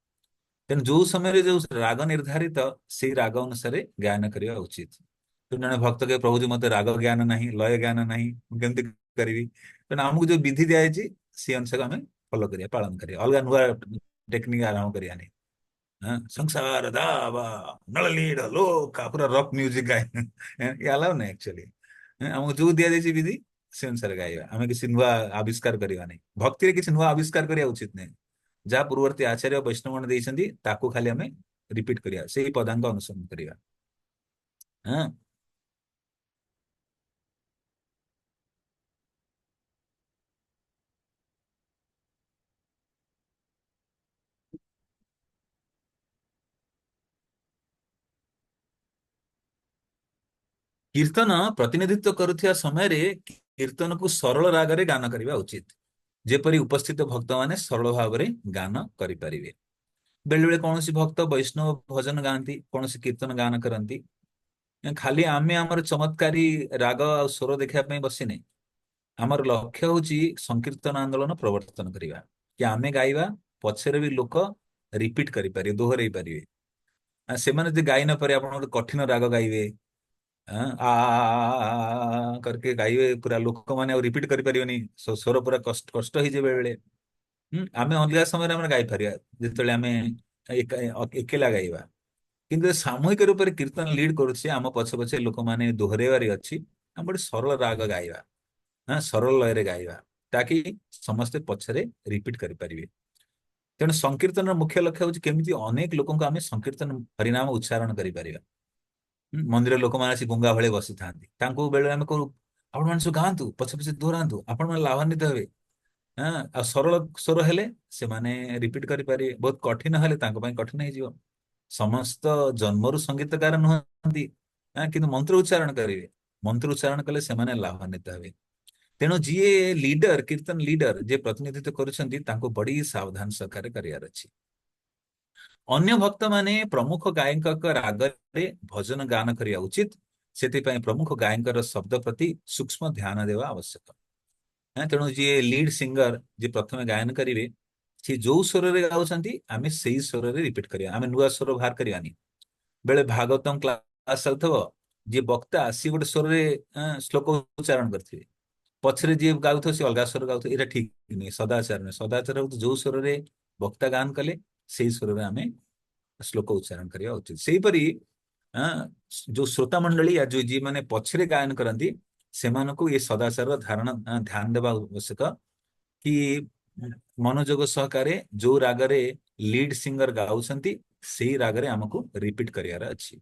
ତେଣୁ ଯୋଉ ସମୟରେ ଯୋଉ ରାଗ ନିର୍ଦ୍ଧାରିତ ସେଇ ରାଗ ଅନୁସାରେ ଗାୟନ କରିବା ଉଚିତ। ତେଣୁ ଜଣେ ଭକ୍ତ କେ ପ୍ରଭୁଜି ମତେ ରାଗ ଜ୍ଞାନ ନାହିଁ, ଲୟ ଜ୍ଞାନ ନାହିଁ, ମୁଁ କେମିତି କରିବି? ତେଣୁ ଆମକୁ ଯୋଉ ବିଧି ଦିଆଯାଇଛି ସେ ଅନୁସାରେ ଆମେ ଫଲୋ କରିବା, ପାଳନ କରିବା। ଅଲଗା ନୂଆ ଟେକ୍ନିକ ଆରମ୍ଭ କରିବାନି। ସଂସାର ଦାବା ନଳଲୀଡ ଲୋକା ପୁରା ରକ୍ ମ୍ୟୁଜିକ ଗାଏ, ଏ ଆଲାଉ ନାହିଁ ଆକ୍ଚୁଆଲି। ଆମକୁ ଯୋଉ ଦିଆଯାଇଛି ବିଧି ସେ ଅନୁସାରେ ଗାଇବା, ଆମେ କିଛି ନୂଆ ଆବିଷ୍କାର କରିବା ନାହିଁ। ଭକ୍ତିରେ କିଛି ନୂଆ ଆବିଷ୍କାର କରିବା ଉଚିତ ନାହିଁ। ଯାହା ପୂର୍ବବର୍ତ୍ତୀ ଆଚାର୍ଯ୍ୟ ବୈଷ୍ଣବ ମାନେ ଦେଇଛନ୍ତି ତାକୁ ଖାଲି ଆମେ ରିପିଟ କରିବା, ସେଇ ପଦାଙ୍କ ଅନୁସରଣ କରିବା। ହଁ, କୀର୍ତ୍ତନ ପ୍ରତିନିଧିତ୍ୱ କରୁଥିବା ସମୟରେ କୀର୍ତ୍ତନକୁ ସରଳ ରାଗରେ ଗାନ କରିବା ଉଚିତ, ଯେପରି ଉପସ୍ଥିତ ଭକ୍ତମାନେ ସରଳ ଭାବରେ ଗାନ କରିପାରିବେ। ବେଳେ ବେଳେ କୌଣସି ଭକ୍ତ ବୈଷ୍ଣବ ଭଜନ ଗାଆନ୍ତି, କୌଣସି କୀର୍ତ୍ତନ ଗାନ କରନ୍ତି। ଖାଲି ଆମେ ଆମର ଚମତ୍କାରୀ ରାଗ ଆଉ ସ୍ୱର ଦେଖିବା ପାଇଁ ବସିନେ, ଆମର ଲକ୍ଷ୍ୟ ହଉଛି ସଂକୀର୍ତ୍ତନ ଆନ୍ଦୋଳନ ପ୍ରବର୍ତ୍ତନ କରିବା, କି ଆମେ ଗାଇବା ପଛରେ ବି ଲୋକ ରିପିଟ କରିପାରିବେ, ଦୋହରେଇ ପାରିବେ। ସେମାନେ ଯଦି ଗାଇ ନ ପାରେ, ଆପଣ ଗୋଟେ କଠିନ ରାଗ ଗାଇବେ, କରିକେ ଗାଇବେ, ପୁରା ଲୋକମାନେ ଆଉ ରିପିଟ କରିପାରିବେନି, ସ୍ୱର ପୁରା କଷ୍ଟ କଷ୍ଟ ହେଇଯିବ ବେଳେ ବେଳେ। ଆମେ ଅଲଗା ସମୟରେ ଆମେ ଗାଇପାରିବା, ଯେତେବେଳେ ଆମେ ଏକେଲା ଗାଇବା। କିନ୍ତୁ ଏ ସାମୂହିକ ରୂପରେ କୀର୍ତ୍ତନ ଲିଡ୍ କରୁଛି, ଆମ ପଛେ ପଛେ ଲୋକମାନେ ଦୋହରେଇବାରେ ଅଛି। ଆମେ ଗୋଟେ ସରଳ ରାଗ ଗାଇବା, ସରଳ ଲୟରେ ଗାଇବା, ତାକି ସମସ୍ତେ ପଛରେ ରିପିଟ କରିପାରିବେ। ତେଣୁ ସଂକୀର୍ତ୍ତନର ମୁଖ୍ୟ ଲକ୍ଷ୍ୟ ହଉଛି କେମିତି ଅନେକ ଲୋକଙ୍କୁ ଆମେ ସଂକୀର୍ତ୍ତନ ହରିନାମ ଉଚ୍ଚାରଣ କରିପାରିବା। ମନ୍ଦିର ଲୋକମାନେ ଆସି ଗୁଙ୍ଗା ଭଳି ବସିଥାନ୍ତି, ତାଙ୍କୁ ବେଳେ ଆମେ କହୁ ଆପଣମାନେ ସବୁ ଗାଆନ୍ତୁ, ପଛେ ପଛେ ଦୋହରାନ୍ତୁ, ଆପଣମାନେ ଲାଭାନ୍ୱିତ ହେବେ। ଆଉ ସରଳ ସ୍ୱର ହେଲେ ସେମାନେ ରିପିଟ କରିପାରିବେ, ବହୁତ କଠିନ ହେଲେ ତାଙ୍କ ପାଇଁ କଠିନ ହେଇଯିବ। ସମସ୍ତ ଜନ୍ମରୁ ସଙ୍ଗୀତକାର ନୁହନ୍ତି, କିନ୍ତୁ ମନ୍ତ୍ର ଉଚ୍ଚାରଣ କରିବେ। ମନ୍ତ୍ର ଉଚ୍ଚାରଣ କଲେ ସେମାନେ ଲାଭାନ୍ୱିତ ହେବେ। ତେଣୁ ଯିଏ ଲିଡର, କୀର୍ତ୍ତନ ଲିଡର ଯିଏ ପ୍ରତିନିଧିତ୍ୱ କରୁଛନ୍ତି, ତାଙ୍କୁ ବଡି ସାବଧାନ ସହକାରେ କରିବାର ଅଛି। ଅନ୍ୟ ଭକ୍ତମାନେ ପ୍ରମୁଖ ଗାୟକଙ୍କ ରାଗରେ ଭଜନ ଗାନ କରିବା ଉଚିତ। ସେଥିପାଇଁ ପ୍ରମୁଖ ଗାୟକଙ୍କର ଶବ୍ଦ ପ୍ରତି ସୂକ୍ଷ୍ମ ଧ୍ୟାନ ଦେବା ଆବଶ୍ୟକ। ତେଣୁ ଯିଏ ଲିଡ ସିଙ୍ଗର, ଯିଏ ପ୍ରଥମେ ଗାୟନ କରିବେ, ସେ ଯୋଉ ସ୍ୱରରେ ଗାଉଛନ୍ତି ଆମେ ସେଇ ସ୍ୱରରେ ରିପିଟ କରିବା, ଆମେ ନୂଆ ସ୍ୱର ବାହାର କରିବାନି। ବେଳେ ଭାଗବତମ କ୍ଲାସ ଚାଲିଥିବ, ଯିଏ ବକ୍ତା ସିଏ ଗୋଟେ ସ୍ୱରରେ ଶ୍ଲୋକ ଉଚ୍ଚାରଣ କରିଥିବେ, ପଛରେ ଯିଏ ଗାଉଥିବ ସେ ଅଲଗା ସ୍ୱର ଗାଉଥିବ, ଏଇଟା ଠିକ ନୁହେଁ, ସଦାଚାର ନୁହେଁ। ସଦାଚାର ହଉଛି ଯୋଉ ସ୍ୱରରେ ବକ୍ତା ଗାନ କଲେ ସେଇ ସ୍ୱରରେ ଆମେ ଶ୍ଲୋକ ଉଚ୍ଚାରଣ କରିବା ଉଚିତ। ସେହିପରି ଆ, ଯୋଉ ଶ୍ରୋତା ମଣ୍ଡଳୀ, ଯୋଉ ଯିଏ ମାନେ ପଛରେ ଗାୟନ କରନ୍ତି, ସେମାନଙ୍କୁ ଏ ସଦାଚାରର ଧ୍ୟାନ ଦେବା ଆବଶ୍ୟକ, କି ମନୋଯୋଗ ସହକାରେ ଯୋଉ ରାଗରେ ଲିଡ ସିଙ୍ଗର ଗାଉଛନ୍ତି ସେଇ ରାଗରେ ଆମକୁ ରିପିଟ କରିବାର ଅଛି।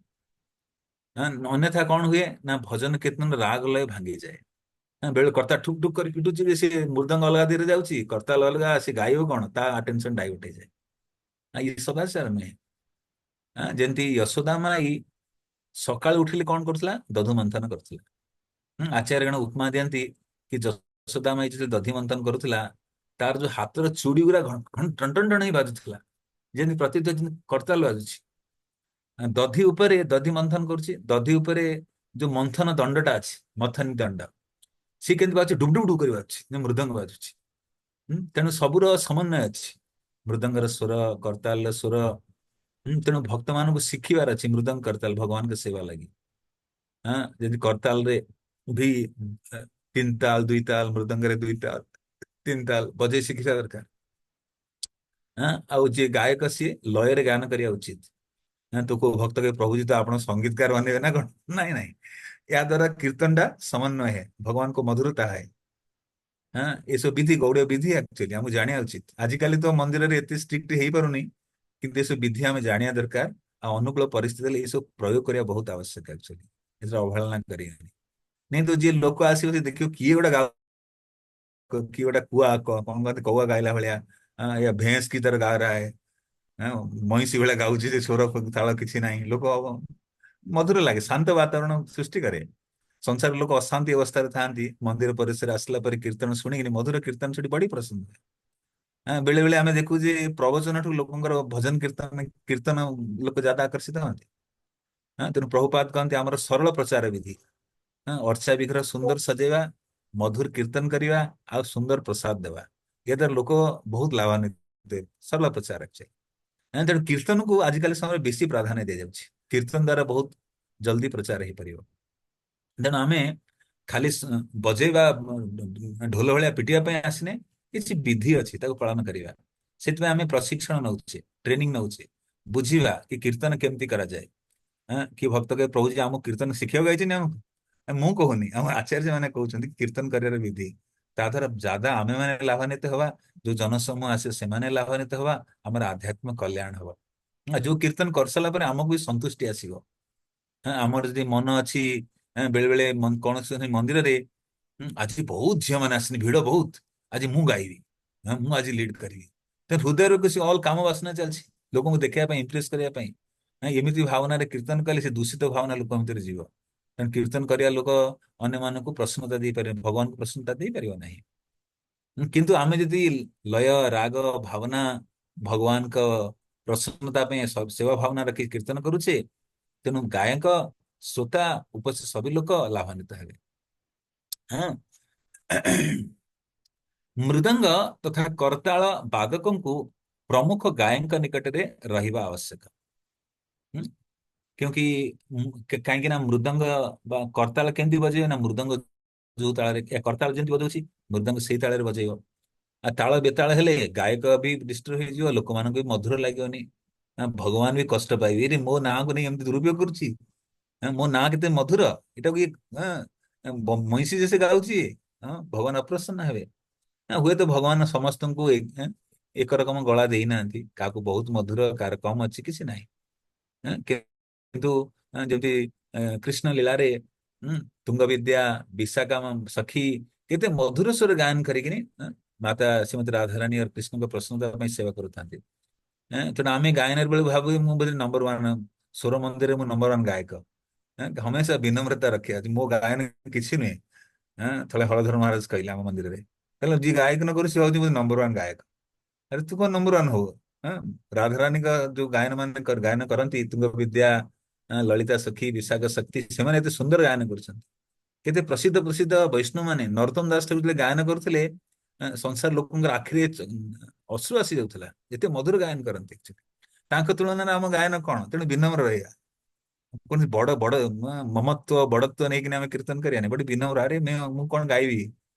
ଅନ୍ୟଥା କଣ ହୁଏ ନା, ଭଜନ କୀର୍ତ୍ତନ ରାଗ ଲୟ ଭାଙ୍ଗିଯାଏ। ବେଳେ କର୍ତ୍ତା ଠୁକ୍ ଠୁକ୍ କରି ପିଟୁଛି ଯେ, ସେ ମୃଦଙ୍ଗ ଅଲଗା ଦିରେ ଯାଉଛି, କର୍ତ୍ତା ଅଲଗା, ସେ ଗାଇବ କଣ, ତା ଆଟେନସନ ଡାଇଭର୍ଟ ହେଇଯାଏ। ଇଏ ସଦାଚାର ନୁହେଁ। ଯେମିତି ଯଶୋଦା ମାଇ ସକାଳୁ ଉଠିଲେ କଣ କରୁଥିଲା, ଦଧୁ ମନ୍ଥନ କରୁଥିଲା। ଆଚାର୍ଯ୍ୟଗଣ ଉପମା ଦିଅନ୍ତି କି ଯଶୋଦା ମାଇ ଯେତେବେଳେ ଦଧି ମନ୍ଥନ କରୁଥିଲା, ତାର ଯୋଉ ହାତର ଚୁଡ଼ି ଗୁରା ଟନ ଟନ ଟନ ହେଇ ବାଜୁଥିଲା, ଯେମିତି ପ୍ରତୀତ ଯେମିତି କରତାଲ ବାଜୁଛି। ଦଧି ଉପରେ ଦଧି ମନ୍ଥନ କରୁଛି, ଦଧି ଉପରେ ଯୋଉ ମନ୍ଥନ ଦଣ୍ଡଟା ଅଛି, ମଥନୀ ଦଣ୍ଡ, ସିଏ କେମିତି ବାଜୁଛି, ଡୁବ ଡୁବ ଡୁବ କରି ବାଜୁଛି, ଯେମିତି ମୃଦଙ୍ଗ ବାଜୁଛି। ତେଣୁ ସବୁର ସମନ୍ୱୟ ଅଛି, ମୃଦଙ୍ଗର ସ୍ୱର, କରତାଲର ସ୍ୱର। ତେଣୁ ଭକ୍ତ ମାନଙ୍କୁ ଶିଖିବାର ଅଛି ମୃଦଙ୍ଗ କରତାଲ ଭଗବାନଙ୍କ ସେବା ଲାଗି। ଯଦି କରତାଲରେ ବି ତିନି ତାଲ ଦୁଇ ତାଲ, ମୃଦଙ୍ଗରେ ଦୁଇ ତାଲ ତିନି ତାଲ ବଜେଇ ଶିଖିବା ଦରକାର। ଆଉ ଯିଏ ଗାୟକ ସିଏ ଲୟରେ ଗାନ କରିବା ଉଚିତ। ତୁ କୋଉ ଭକ୍ତ କେ ପ୍ରଭୁଜି ତ ଆପଣ ସଙ୍ଗୀତକାର ବନେଇବେ ନା କଣ? ନାଇଁ ନାଇଁ, ଏହା ଦ୍ୱାରା କୀର୍ତ୍ତନ ଟା ସମନ୍ୱୟ है, ଭଗବାନ को ମଧୁରତା है। ଏସବୁ ବିଧି ଗୌଡୀୟ ବିଧି ଆକ୍ଚୁଆଲି ଆମକୁ ଜାଣିବା ଉଚିତ। ଆଜିକାଲି ତ ମନ୍ଦିରରେ ଏତେ ଷ୍ଟ୍ରିକ୍ଟ ହେଇପାରୁନି, କିନ୍ତୁ ଏସବୁ ବିଧି ଆମେ ଜାଣିବା ଦରକାର। ଆଉ ଅନୁକୂଳ ପରିସ୍ଥିତି ହେଲେ ଏସବୁ ପ୍ରୟୋଗ କରିବା ବହୁତ ଆବଶ୍ୟକ ଆକ୍ଚୁଆଲି, ଏଥିରେ ଅବହେଳନା କରିବାନି। नहीं तो जी लोक आसिବ, ସେ ଦେଖିବ କିଏ ଗୋଟେ କିଏ ଗୋଟେ କଣ କହନ୍ତି, କौआ ଗାଇଲା ଭଳିଆ, या भैंस की तरह गा रहा है, हाँ, ମଇଁଷି ଭଳିଆ ଗାଉଛି, ଯେ ସ୍ୱର ତାଳ କିଛି ନାହିଁ। ଲୋକ ମଧୁର ଲାଗେ, ଶାନ୍ତ ବାତାବରଣ ସୃଷ୍ଟି କରେ। ସଂସାର ଲୋକ ଅଶାନ୍ତି ଅବସ୍ଥାରେ ଥାନ୍ତି, ମନ୍ଦିର ପରିସର ଆସିଲା ପରେ କୀର୍ତ୍ତନ ଶୁଣିକିନି ମଧୁର କୀର୍ତ୍ତନ ସେଠି ବଡି ପ୍ରସନ୍ନ ହୁଏ। ବେଳେ ବେଳେ ଆମେ ଦେଖୁ ଯେ ପ୍ରବଚନଠୁ ଲୋକଙ୍କର ଭଜନ କୀର୍ତ୍ତନ କୀର୍ତ୍ତନ ଲୋକ ज्यादा ଆକର୍ଷିତ ହୁଅନ୍ତି। ତେଣୁ ପ୍ରଭୁପାଦ କହନ୍ତି ଆମର ସରଳ ପ୍ରଚାର ବିଧି, ଅର୍ଚ୍ଚା ବିଗ୍ରହ ସୁନ୍ଦର ସଜେଇବା, ମଧୁର କୀର୍ତ୍ତନ କରିବା, ଆଉ ସୁନ୍ଦର ପ୍ରସାଦ ଦେବା, ଏ ଦ୍ୱାରା ଲୋକ ବହୁତ ଲାଭାନ୍ୱିତ ହେବେ। ସରଳ ପ୍ରଚାର ଅଛି। ତେଣୁ କୀର୍ତ୍ତନକୁ ଆଜିକାଲି ସମୟରେ ବେଶୀ ପ୍ରାଧାନ୍ୟ ଦିଆଯାଉଛି, କୀର୍ତ୍ତନ ଦ୍ୱାରା ବହୁତ ଜଲ୍ଦି ପ୍ରଚାର ହେଇପାରିବ। ତେଣୁ ଆମେ ଖାଲି ବଜେଇବା, ଢୋଲ ଭଳିଆ ପିଟିବା ପାଇଁ ଆସିନେ, କିଛି ବିଧି ଅଛି ତାକୁ ପାଳନ କରିବା। ସେଥିପାଇଁ ଆମେ ପ୍ରଶିକ୍ଷଣ ନଉଛେ, ଟ୍ରେନିଂ ନଉଛେ, ବୁଝିବା କି କୀର୍ତ୍ତନ କେମିତି କରାଯାଏ। କି ଭକ୍ତ କେ ପ୍ରଭୁ जी ଆମକୁ କୀର୍ତ୍ତନ ଶିଖିବାକୁ ଆଇଛନ୍ତି ଆମକୁ? ମୁଁ କହୁନି, ଆମ ଆଚାର୍ଯ୍ୟ ମାନେ କହୁଛନ୍ତି କୀର୍ତ୍ତନ କରିବାର ବିଧି। ତା ଦ୍ୱାରା ज्यादा ଆମେ ମାନେ ଲାଭାନ୍ୱିତ ହବା, ଯୋଉ ଜନସମୂହ ଆସେ ସେମାନେ ଲାଭାନ୍ୱିତ ହବା, ଆମର ଆଧ୍ୟାତ୍ମ କଲ୍ୟାଣ ହବ। ଯୋଉ କୀର୍ତ୍ତନ କରିସାରିଲା ପରେ ଆମକୁ ବି ସନ୍ତୁଷ୍ଟି ଆସିବ। ଆମର ଯଦି ମନ ଅଛି, ବେଳେ ବେଳେ କୌଣସି ମନ୍ଦିରରେ ଆଜି ବହୁତ ଝିଅ ମାନେ ଆସିନି, ଭିଡ ବହୁତ, ଆଜି ମୁଁ ଗାଇବି, ମୁଁ ଆଜି ଲିଡ୍ କରିବି, ତ ହୃଦୟରୁ କିଛି ଅଲ୍ କାମ ବାସନା ଚାଲିଛି, ଲୋକଙ୍କୁ ଦେଖିବା ପାଇଁ, ଇମ୍ପ୍ରେସ କରିବା ପାଇଁ। ଏମିତି ଭାବନାରେ କୀର୍ତ୍ତନ କଲେ ସେ ଦୂଷିତ ଭାବନା ଲୋକ ଭିତରେ ଯିବ। ତେଣୁ କୀର୍ତ୍ତନ କରିବା ଲୋକ ଅନ୍ୟମାନଙ୍କୁ ପ୍ରସନ୍ନତା ଦେଇପାରିବ, ଭଗବାନଙ୍କୁ ପ୍ରସନ୍ନତା ଦେଇପାରିବ ନାହିଁ। କିନ୍ତୁ ଆମେ ଯଦି ଲୟ, ରାଗ, ଭାବନା, ଭଗବାନଙ୍କ ପ୍ରସନ୍ନତା ପାଇଁ ସେବା ଭାବନା ରଖି କୀର୍ତ୍ତନ କରୁଛେ, ତେଣୁ ଗାୟକ, ଶ୍ରୋତା, ଉପସ୍ଥିତ ସବୁ ଲୋକ ଲାଭାନ୍ୱିତ ହେବେ। ହଁ, ମୃଦଙ୍ଗ ତଥା କରତାଳ ବାଦକଙ୍କୁ ପ୍ରମୁଖ ଗାୟକଙ୍କ ନିକଟରେ ରହିବା ଆବଶ୍ୟକ। ହୁଁ? क्योंकि କାହିଁକି ନା ମୃଦଙ୍ଗ ବା କରତାଳ କେମିତି ବଜେଇବେ ନା ମୃଦଙ୍ଗ ଯୋଉ ତାଳରେ କରତାଳ ଯେମିତି ବଜଉଛି ମୃଦଙ୍ଗ ସେଇ ତାଳରେ ବଜେଇବ। ଆଉ ତାଳ ବେତାଳ ହେଲେ ଗାୟକ ବି ଡିଷ୍ଟର୍ବ ହେଇଯିବ, ଲୋକମାନଙ୍କୁ ବି ମଧୁର ଲାଗିବନି। ଭଗବାନ ବି କଷ୍ଟ ପାଇବେ, ଏରେ ମୋ ନାଁକୁ ନେଇ ଏମିତି ଦୁରୁପଯୋଗ କରୁଛି। ମୋ ନାଁ କେତେ ମଧୁର, ଏଟାକୁ ଇଏ ମଇଁଷି ଯେ ସେ ଗାଉଛି। ଭଗବାନ ଅପ୍ରସନ୍ନ ହେବେ। ହୁଏତ ଭଗବାନ ସମସ୍ତଙ୍କୁ ଏକ ରକମ ଗଳା ଦେଇନାହାନ୍ତି, କାହାକୁ ବହୁତ ମଧୁର କାହାର କମ ଅଛି, କିଛି ନାହିଁ। କିନ୍ତୁ ଯେମିତି କୃଷ୍ଣ ଲୀଳାରେ ତୁଙ୍ଗ ବିଦ୍ୟା ବିଶାଖା ସଖୀ କେତେ ମଧୁର ସ୍ୱର ଗାୟନ କରିକିନି ମାତା ଶ୍ରୀମତୀ ରାଧାରାଣୀ ଆଉ କୃଷ୍ଣଙ୍କ ପ୍ରସନ୍ନତା ପାଇଁ ସେବା କରୁଥାନ୍ତି। ତେଣୁ ଆମେ ଗାୟନ ବେଳେ ଭାବୁ ମୁଁ ବୋଧେ ନମ୍ବର ୱାନ ସ୍ୱର ମନ୍ଦିରରେ ମୁଁ ନମ୍ବର ୱାନ ଗାୟକ। ହମେଶା ବିନମ୍ରତା ରଖିବା ଅଛି, ମୋ ଗାୟନ କିଛି ନୁହେଁ। ଥରେ ହଳଧର ମହାରାଜ କହିଲେ ଆମ ମନ୍ଦିରରେ, କହିଲେ ଯିଏ ଗାୟକ ନ କରୁ ସେ ହଉଛି ନମ୍ବର ୱାନ ଗାୟକ। ଆରେ ତୁ କଣ ନମ୍ବର ୱାନ ହବ? ରାଧାରାଣୀଙ୍କ ଯୋଉ ଗାୟନ ମାନେ ଗାୟନ କରନ୍ତି ତୁଙ୍ଗ ବିଦ୍ୟା, ଲଳିତା ସଖୀ, ବିଶାଖ ଶକ୍ତି, ସେମାନେ ଏତେ ସୁନ୍ଦର ଗାୟନ କରୁଛନ୍ତି। କେତେ ପ୍ରସିଦ୍ଧ ପ୍ରସିଦ୍ଧ ବୈଷ୍ଣବ ମାନେ ନରୋତ୍ତମ ଦାସ ଠାକୁର ଯେତେବେଳେ ଗାୟନ କରୁଥିଲେ, ସଂସାର ଲୋକଙ୍କର ଆଖିରେ ଅଶ୍ରୁ ଆସି ଯାଉଥିଲା, ଏତେ ମଧୁର ଗାୟନ କରନ୍ତି। ତାଙ୍କ ତୁଳନାରେ ଆମ ଗାୟନ କଣ? ତେଣୁ ବିନମ୍ର ରହିବା। କୌଣସି ବଡ ବଡ ମମତ୍ୱ ବଡତ୍ୱ ନେଇକିନି ଆମେ କୀର୍ତ୍ତନ କରିବାନି, ବଟ ବିନମ୍ର। ଆରେ ମୁଁ କଣ ଗାଇବି,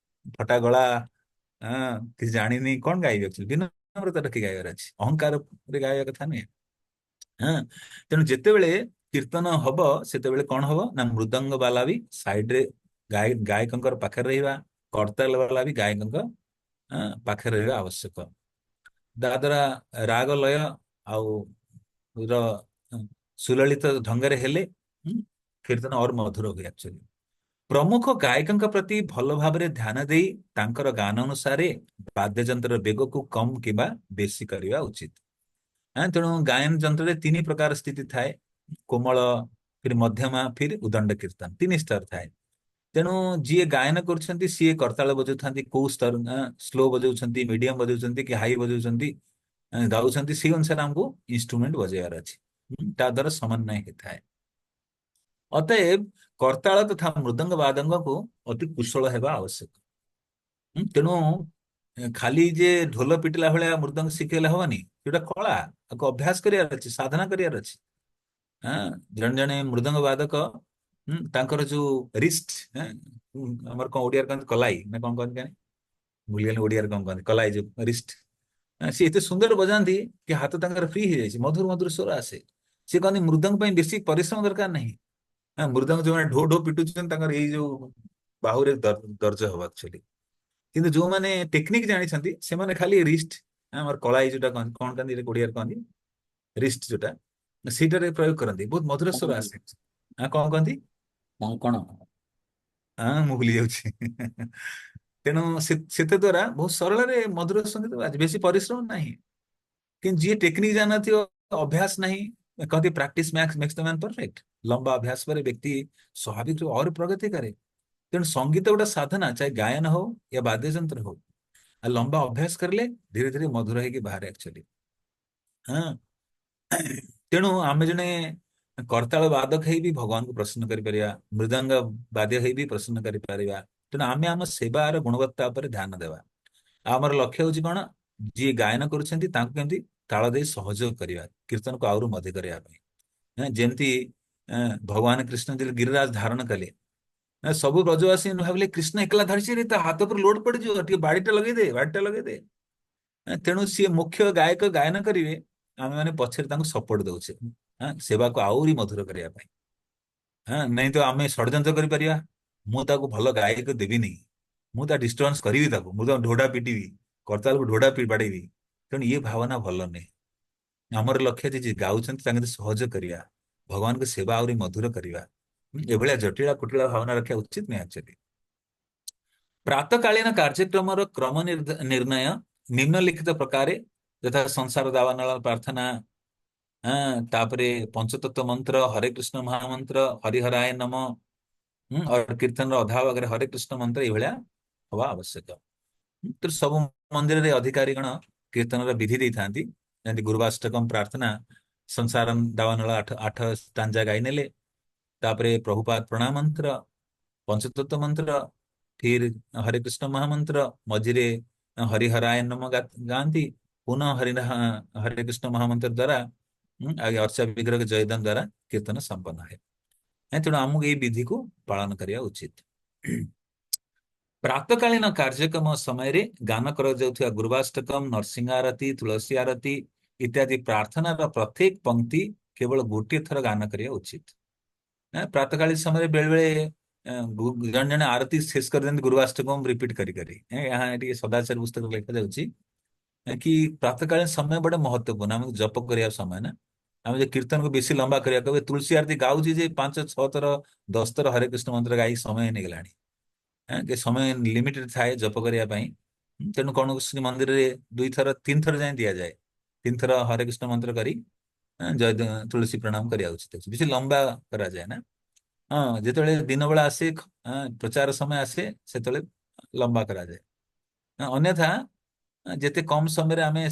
ଫଟା ଗଳା, କିଛି ଜାଣିନି, କଣ ଗାଇବି? ଆକ୍ଚୁଆଲି ବିନମ୍ରତା ରଖି ଗାଇବାର ଅଛି, ଅହଙ୍କାରରେ ଗାଇବା କଥା ନୁହେଁ। ହଁ, ତେଣୁ ଯେତେବେଳେ କୀର୍ତ୍ତନ ହବ ସେତେବେଳେ କଣ ହବ ନା ମୃଦଙ୍ଗ ବାଲା ବି ସାଇଡରେ ଗାୟକଙ୍କର ପାଖରେ ରହିବା, କରତାଲ ବାଲା ବି ଗାୟକଙ୍କ ପାଖରେ ରହିବା ଆବଶ୍ୟକ। ତା ଦ୍ୱାରା ରାଗ ଲୟ ଆଉ ର ସୁଲଳିତ ଢଙ୍ଗରେ ହେଲେ କୀର୍ତ୍ତନ ଅର ମଧୁର ହୁଏ। ଆକ୍ଚୁଆଲି ପ୍ରମୁଖ ଗାୟକଙ୍କ ପ୍ରତି ଭଲ ଭାବରେ ଧ୍ୟାନ ଦେଇ ତାଙ୍କର ଗାନ ଅନୁସାରେ ବାଦ୍ୟଯନ୍ତ୍ରର ବେଗକୁ କମ କିମ୍ବା ବେଶୀ କରିବା ଉଚିତ। ତେଣୁ ଗାୟନ ଯନ୍ତ୍ରରେ ତିନି ପ୍ରକାର ସ୍ଥିତି ଥାଏ, କୋମଳ, ଫିର ମଧ୍ୟମା, ଫିର ଉଦଣ୍ଡ କୀର୍ତ୍ତନ, ତିନି ସ୍ତର ଥାଏ। ତେଣୁ ଯିଏ ଗାୟନ କରୁଛନ୍ତି ସିଏ କରତାଳ ବଜାଉଥାନ୍ତି, କୋଉ ସ୍ତର ସ୍ଲୋ ବଜାଉଛନ୍ତି, ମିଡିୟମ ବଜାଉଛନ୍ତି କି ହାଇ ବଜାଉଛନ୍ତି, ଗାଉଛନ୍ତି, ସେଇ ଅନୁସାରେ ଆମକୁ ଇନଷ୍ଟ୍ରୁମେଣ୍ଟ ବଜେଇବାର ଅଛି। ତା ଦ୍ୱାରା ସମନ୍ୱୟ ହେଇଥାଏ। ଅତଏବ କରତାଳ ତଥା ମୃଦଙ୍ଗ ବାଦଙ୍ଗକୁ ଅତି କୁଶଳ ହେବା ଆବଶ୍ୟକ। ତେଣୁ ଖାଲି ଯେ ଢୋଲ ପିଟିଲା ଭଳିଆ ମୃଦଙ୍ଗ ଶିଖେଇଲେ ହବନି, ଯୋଉଟା କଳା, ତାକୁ ଅଭ୍ୟାସ କରିବାର ଅଛି, ସାଧନା କରିବାର ଅଛି। ଜଣେ ଜଣେ ମୃଦଙ୍ଗ ବାଦକ ତାଙ୍କର ଯୋଉ ରିଷ୍ଟ, ଆମର କଣ ଓଡିଆରେ କହନ୍ତି କଲାଇ ନା କଣ କହନ୍ତି କାନି, ଭୁଲିଗଲି ଓଡିଆରେ କଣ କହନ୍ତି, କଲାଇ ଯୋଉ ରିଷ୍ଟ, ସିଏ ଏତେ ସୁନ୍ଦର ବଜାନ୍ତି କି ହାତ ତାଙ୍କର ଫ୍ରି ହେଇଯାଇଛି, ମଧୁର ମଧୁର ସ୍ୱର ଆସେ। ସିଏ କହନ୍ତି ମୃଦଙ୍ଗ ପାଇଁ ବେଶୀ ପରିଶ୍ରମ ଦରକାର ନାହିଁ। ମୃଦଙ୍ଗ ଯୋଉମାନେ ଢୋ ଢୋ ପିଟୁଛନ୍ତି ତାଙ୍କର ଏଇ ଯୋଉ ବାହୁରେ ଦର୍ଜ ହବ ଆକ୍ଚୁଆଲି। କିନ୍ତୁ ଯୋଉମାନେ ଟେକ୍ନିକ ଜାଣିଛନ୍ତି ସେମାନେ ଖାଲି ରିଷ୍ଟ, ଆମର କଳାଇ ଯୋଉଟା କହନ୍ତି, କଣ କହନ୍ତି ଓଡିଆରେ କହନ୍ତି, ରିଷ୍ଟ ଯୋଉଟା, ସେଇଟାରେ ପ୍ରୟୋଗ କରନ୍ତି, ବହୁତ ମଧୁର ସ୍ୱର ଆସେ। କଣ କହନ୍ତି? କଙ୍କଣ। ମୁଁ ଭୁଲି ଯାଉଛି। ତେଣୁ ସେଥି ଦ୍ୱାରା ବହୁତ ସରଳରେ ମଧୁର ସଙ୍ଗୀତ ବାଜେ, ବେଶୀ ପରିଶ୍ରମ ନାହିଁ। କିନ୍ତୁ ଯିଏ ଟେକ୍ନିକ ଜାଣିନଥିବ, ଅଭ୍ୟାସ ନାହିଁ, କହନ୍ତି ପ୍ରାକ୍ଟିସ ମେକ୍ସ ଦ ମ୍ୟାନ ପରଫେକ୍ଟ। ଲମ୍ବା ଅଭ୍ୟାସ ପରେ ବ୍ୟକ୍ତି ସ୍ୱାଭାବିକ और ପ୍ରଗତି କରେ। ତେଣୁ ସଙ୍ଗୀତ ଗୋଟେ ସାଧନା, ଚାहे ଗାୟନ ହଉ या ବାଦ୍ୟ ଯନ୍ତ୍ର ହଉ, ଆଉ ଲମ୍ବା ଅଭ୍ୟାସ କରିଲେ ଧୀରେ ଧୀରେ ମଧୁର ହେଇକି ବାହାରେ ଆକ୍ଚୁଆଲି। ହଁ, ତେଣୁ ଆମେ ଜଣେ କରତାଳ ବାଦକ ହେଇ ବି ଭଗବାନଙ୍କୁ ପ୍ରସନ୍ନ କରିପାରିବା, ମୃଦଙ୍ଗ ବାଦ୍ୟ ହେଇ ବି ପ୍ରସନ୍ନ କରିପାରିବା। ତେଣୁ ଆମେ ଆମ ସେବାର ଗୁଣବତ୍ତା ଉପରେ ଧ୍ୟାନ ଦେବା। ଆଉ ଆମର ଲକ୍ଷ୍ୟ ହଉଛି କଣ? ଯିଏ ଗାୟନ କରୁଛନ୍ତି ତାଙ୍କୁ କେମିତି ତାଳ ଦେଇ ସହଯୋଗ କରିବା, କୀର୍ତ୍ତନକୁ ଆହୁରି ମଧୁ କରିବା ପାଇଁ। ଯେମିତି ଭଗବାନ କୃଷ୍ଣ ଯେତେବେଳେ ଗିରିରାଜ ଧାରଣ କଲେ, ସବୁ ବ୍ରଜବାସୀ ଭାବିଲେ କୃଷ୍ଣ ଏକଲା ଧରିଛି, ତା ହାତ ଉପରେ ଲୋଡ ପଡିଯିବ, ଟିକେ ବାଡିଟା ଲଗେଇଦେ, ବାଡିଟା ଲଗେଇଦେ। ତେଣୁ ସିଏ ମୁଖ୍ୟ ଗାୟକ ଗାୟନ କରିବେ, ଆମେ ମାନେ ପଛରେ ତାଙ୍କୁ ସପୋର୍ଟ ଦଉଛେ, ସେବାକୁ ଆହୁରି ମଧୁର କରିବା ପାଇଁ। ନାଇଁ ତ ଆମେ ଷଡଯନ୍ତ୍ର କରିପାରିବା, ମୁଁ ତାକୁ ଭଲ ଗାୟକ ଦେବିନି, ମୁଁ ତା ଡିଷ୍ଟର୍ବାନ୍ସ କରିବି, ତାକୁ ମୁଁ ତାକୁ ଢୋଢା ପିଟିବି, କରତାଲକୁ ଢୋଢା ବାଡେଇବି। ତେଣୁ ଇଏ ଭାବନା ଭଲ ନୁହେଁ। ଆମର ଲକ୍ଷ୍ୟ ଯେ ଯିଏ ଗାଉଛନ୍ତି ତାଙ୍କୁ ସହଯୋଗ କରିବା, ଭଗବାନଙ୍କ ସେବା ଆହୁରି ମଧୁର କରିବା। ଏଭଳିଆ ଜଟିଳ କୁଟିଳ ଭାବନା ରଖିବା ଉଚିତ ନୁହେଁ ଆକ୍ଚୁଆଲି। ପ୍ରାତକାଳୀନ କାର୍ଯ୍ୟକ୍ରମର କ୍ରମ ନିର୍ଣ୍ଣୟ ନିମ୍ନଲିଖିତ ପ୍ରକାରେ, ଯଥା ସଂସାର ଦାବାନଳ ପ୍ରାର୍ଥନା, ତାପରେ ପଞ୍ଚତତ୍ଵ ମନ୍ତ୍ର, ହରେ କୃଷ୍ଣ ମହାମନ୍ତ୍ର, ହରିହରାୟ ନମ, और କୀର୍ତ୍ତନର ଅଧା ଭାଗରେ ହରେ କୃଷ୍ଣ ମନ୍ତ୍ର ଏଇଭଳିଆ ହବା ଆବଶ୍ୟକ। ତ ସବୁ ମନ୍ଦିରରେ ଅଧିକାରୀ ଗଣ କୀର୍ତ୍ତନର ବିଧି ଦେଇଥାନ୍ତି। ଯେମିତି ଗୁରୁବାଷ୍ଟକମ ପ୍ରାର୍ଥନା, ସଂସାର ଦାବାନଳ ଆଠ ଆଠ ଷ୍ଟାଞ୍ଜା ଗାଇ ନେଲେ, ତାପରେ ପ୍ରଭୁପାଦ ପ୍ରଣାମ ମନ୍ତ୍ର, ପଞ୍ଚତତ୍ଵ ମନ୍ତ୍ର, फिर हरे कृष्ण महामंत्र मझिरे हरिहराय नम गाती पुनः हरे कृष्ण महामंत्र द्वारा आगे अर्चा विग्रह के जयदान द्वारा कीर्तन संपन्न है तेणु आमको ये विधि को पालन करने उचित। प्रातकालीन कार्यक्रम समय गान कर गुरुवाष्टकम नरसिंह आरती तुलसी आरती इत्यादि प्रार्थना प्रत्येक पंक्ति केवल गोटे थर गान करने उचित। प्रातकाली समय बेले बेले जन जन आरती शेष कर दिखते गुरुवाष्टकम रिपीट करी करी यहाँ ये सदाचार पुस्तक लिखा जाଉଛି कि प्रातकालीन समय बड़े महत्वपूर्ण आम जप करने समय ना आम जो कीर्तन को बेसी लंबा करिया कहे तुलसी आरती गाऊँ जे 5-6 थर 10 थर हरे कृष्ण मंत्र गाई समय नहीं गलानी कि समय लिमिटेड थाए जप करने तेणु कौन मंदिर में 2-3 थर जाए दि जाए 3 थर हरे कृष्ण मंत्र करी जय तुलसी प्रणाम करिया उचित बेसी लंबा करा जाए ना। हाँ जिते दिन बेला आसे प्रचार समय आसे से लंबा करा जाए अन्यथा जेते कम समय रे आमे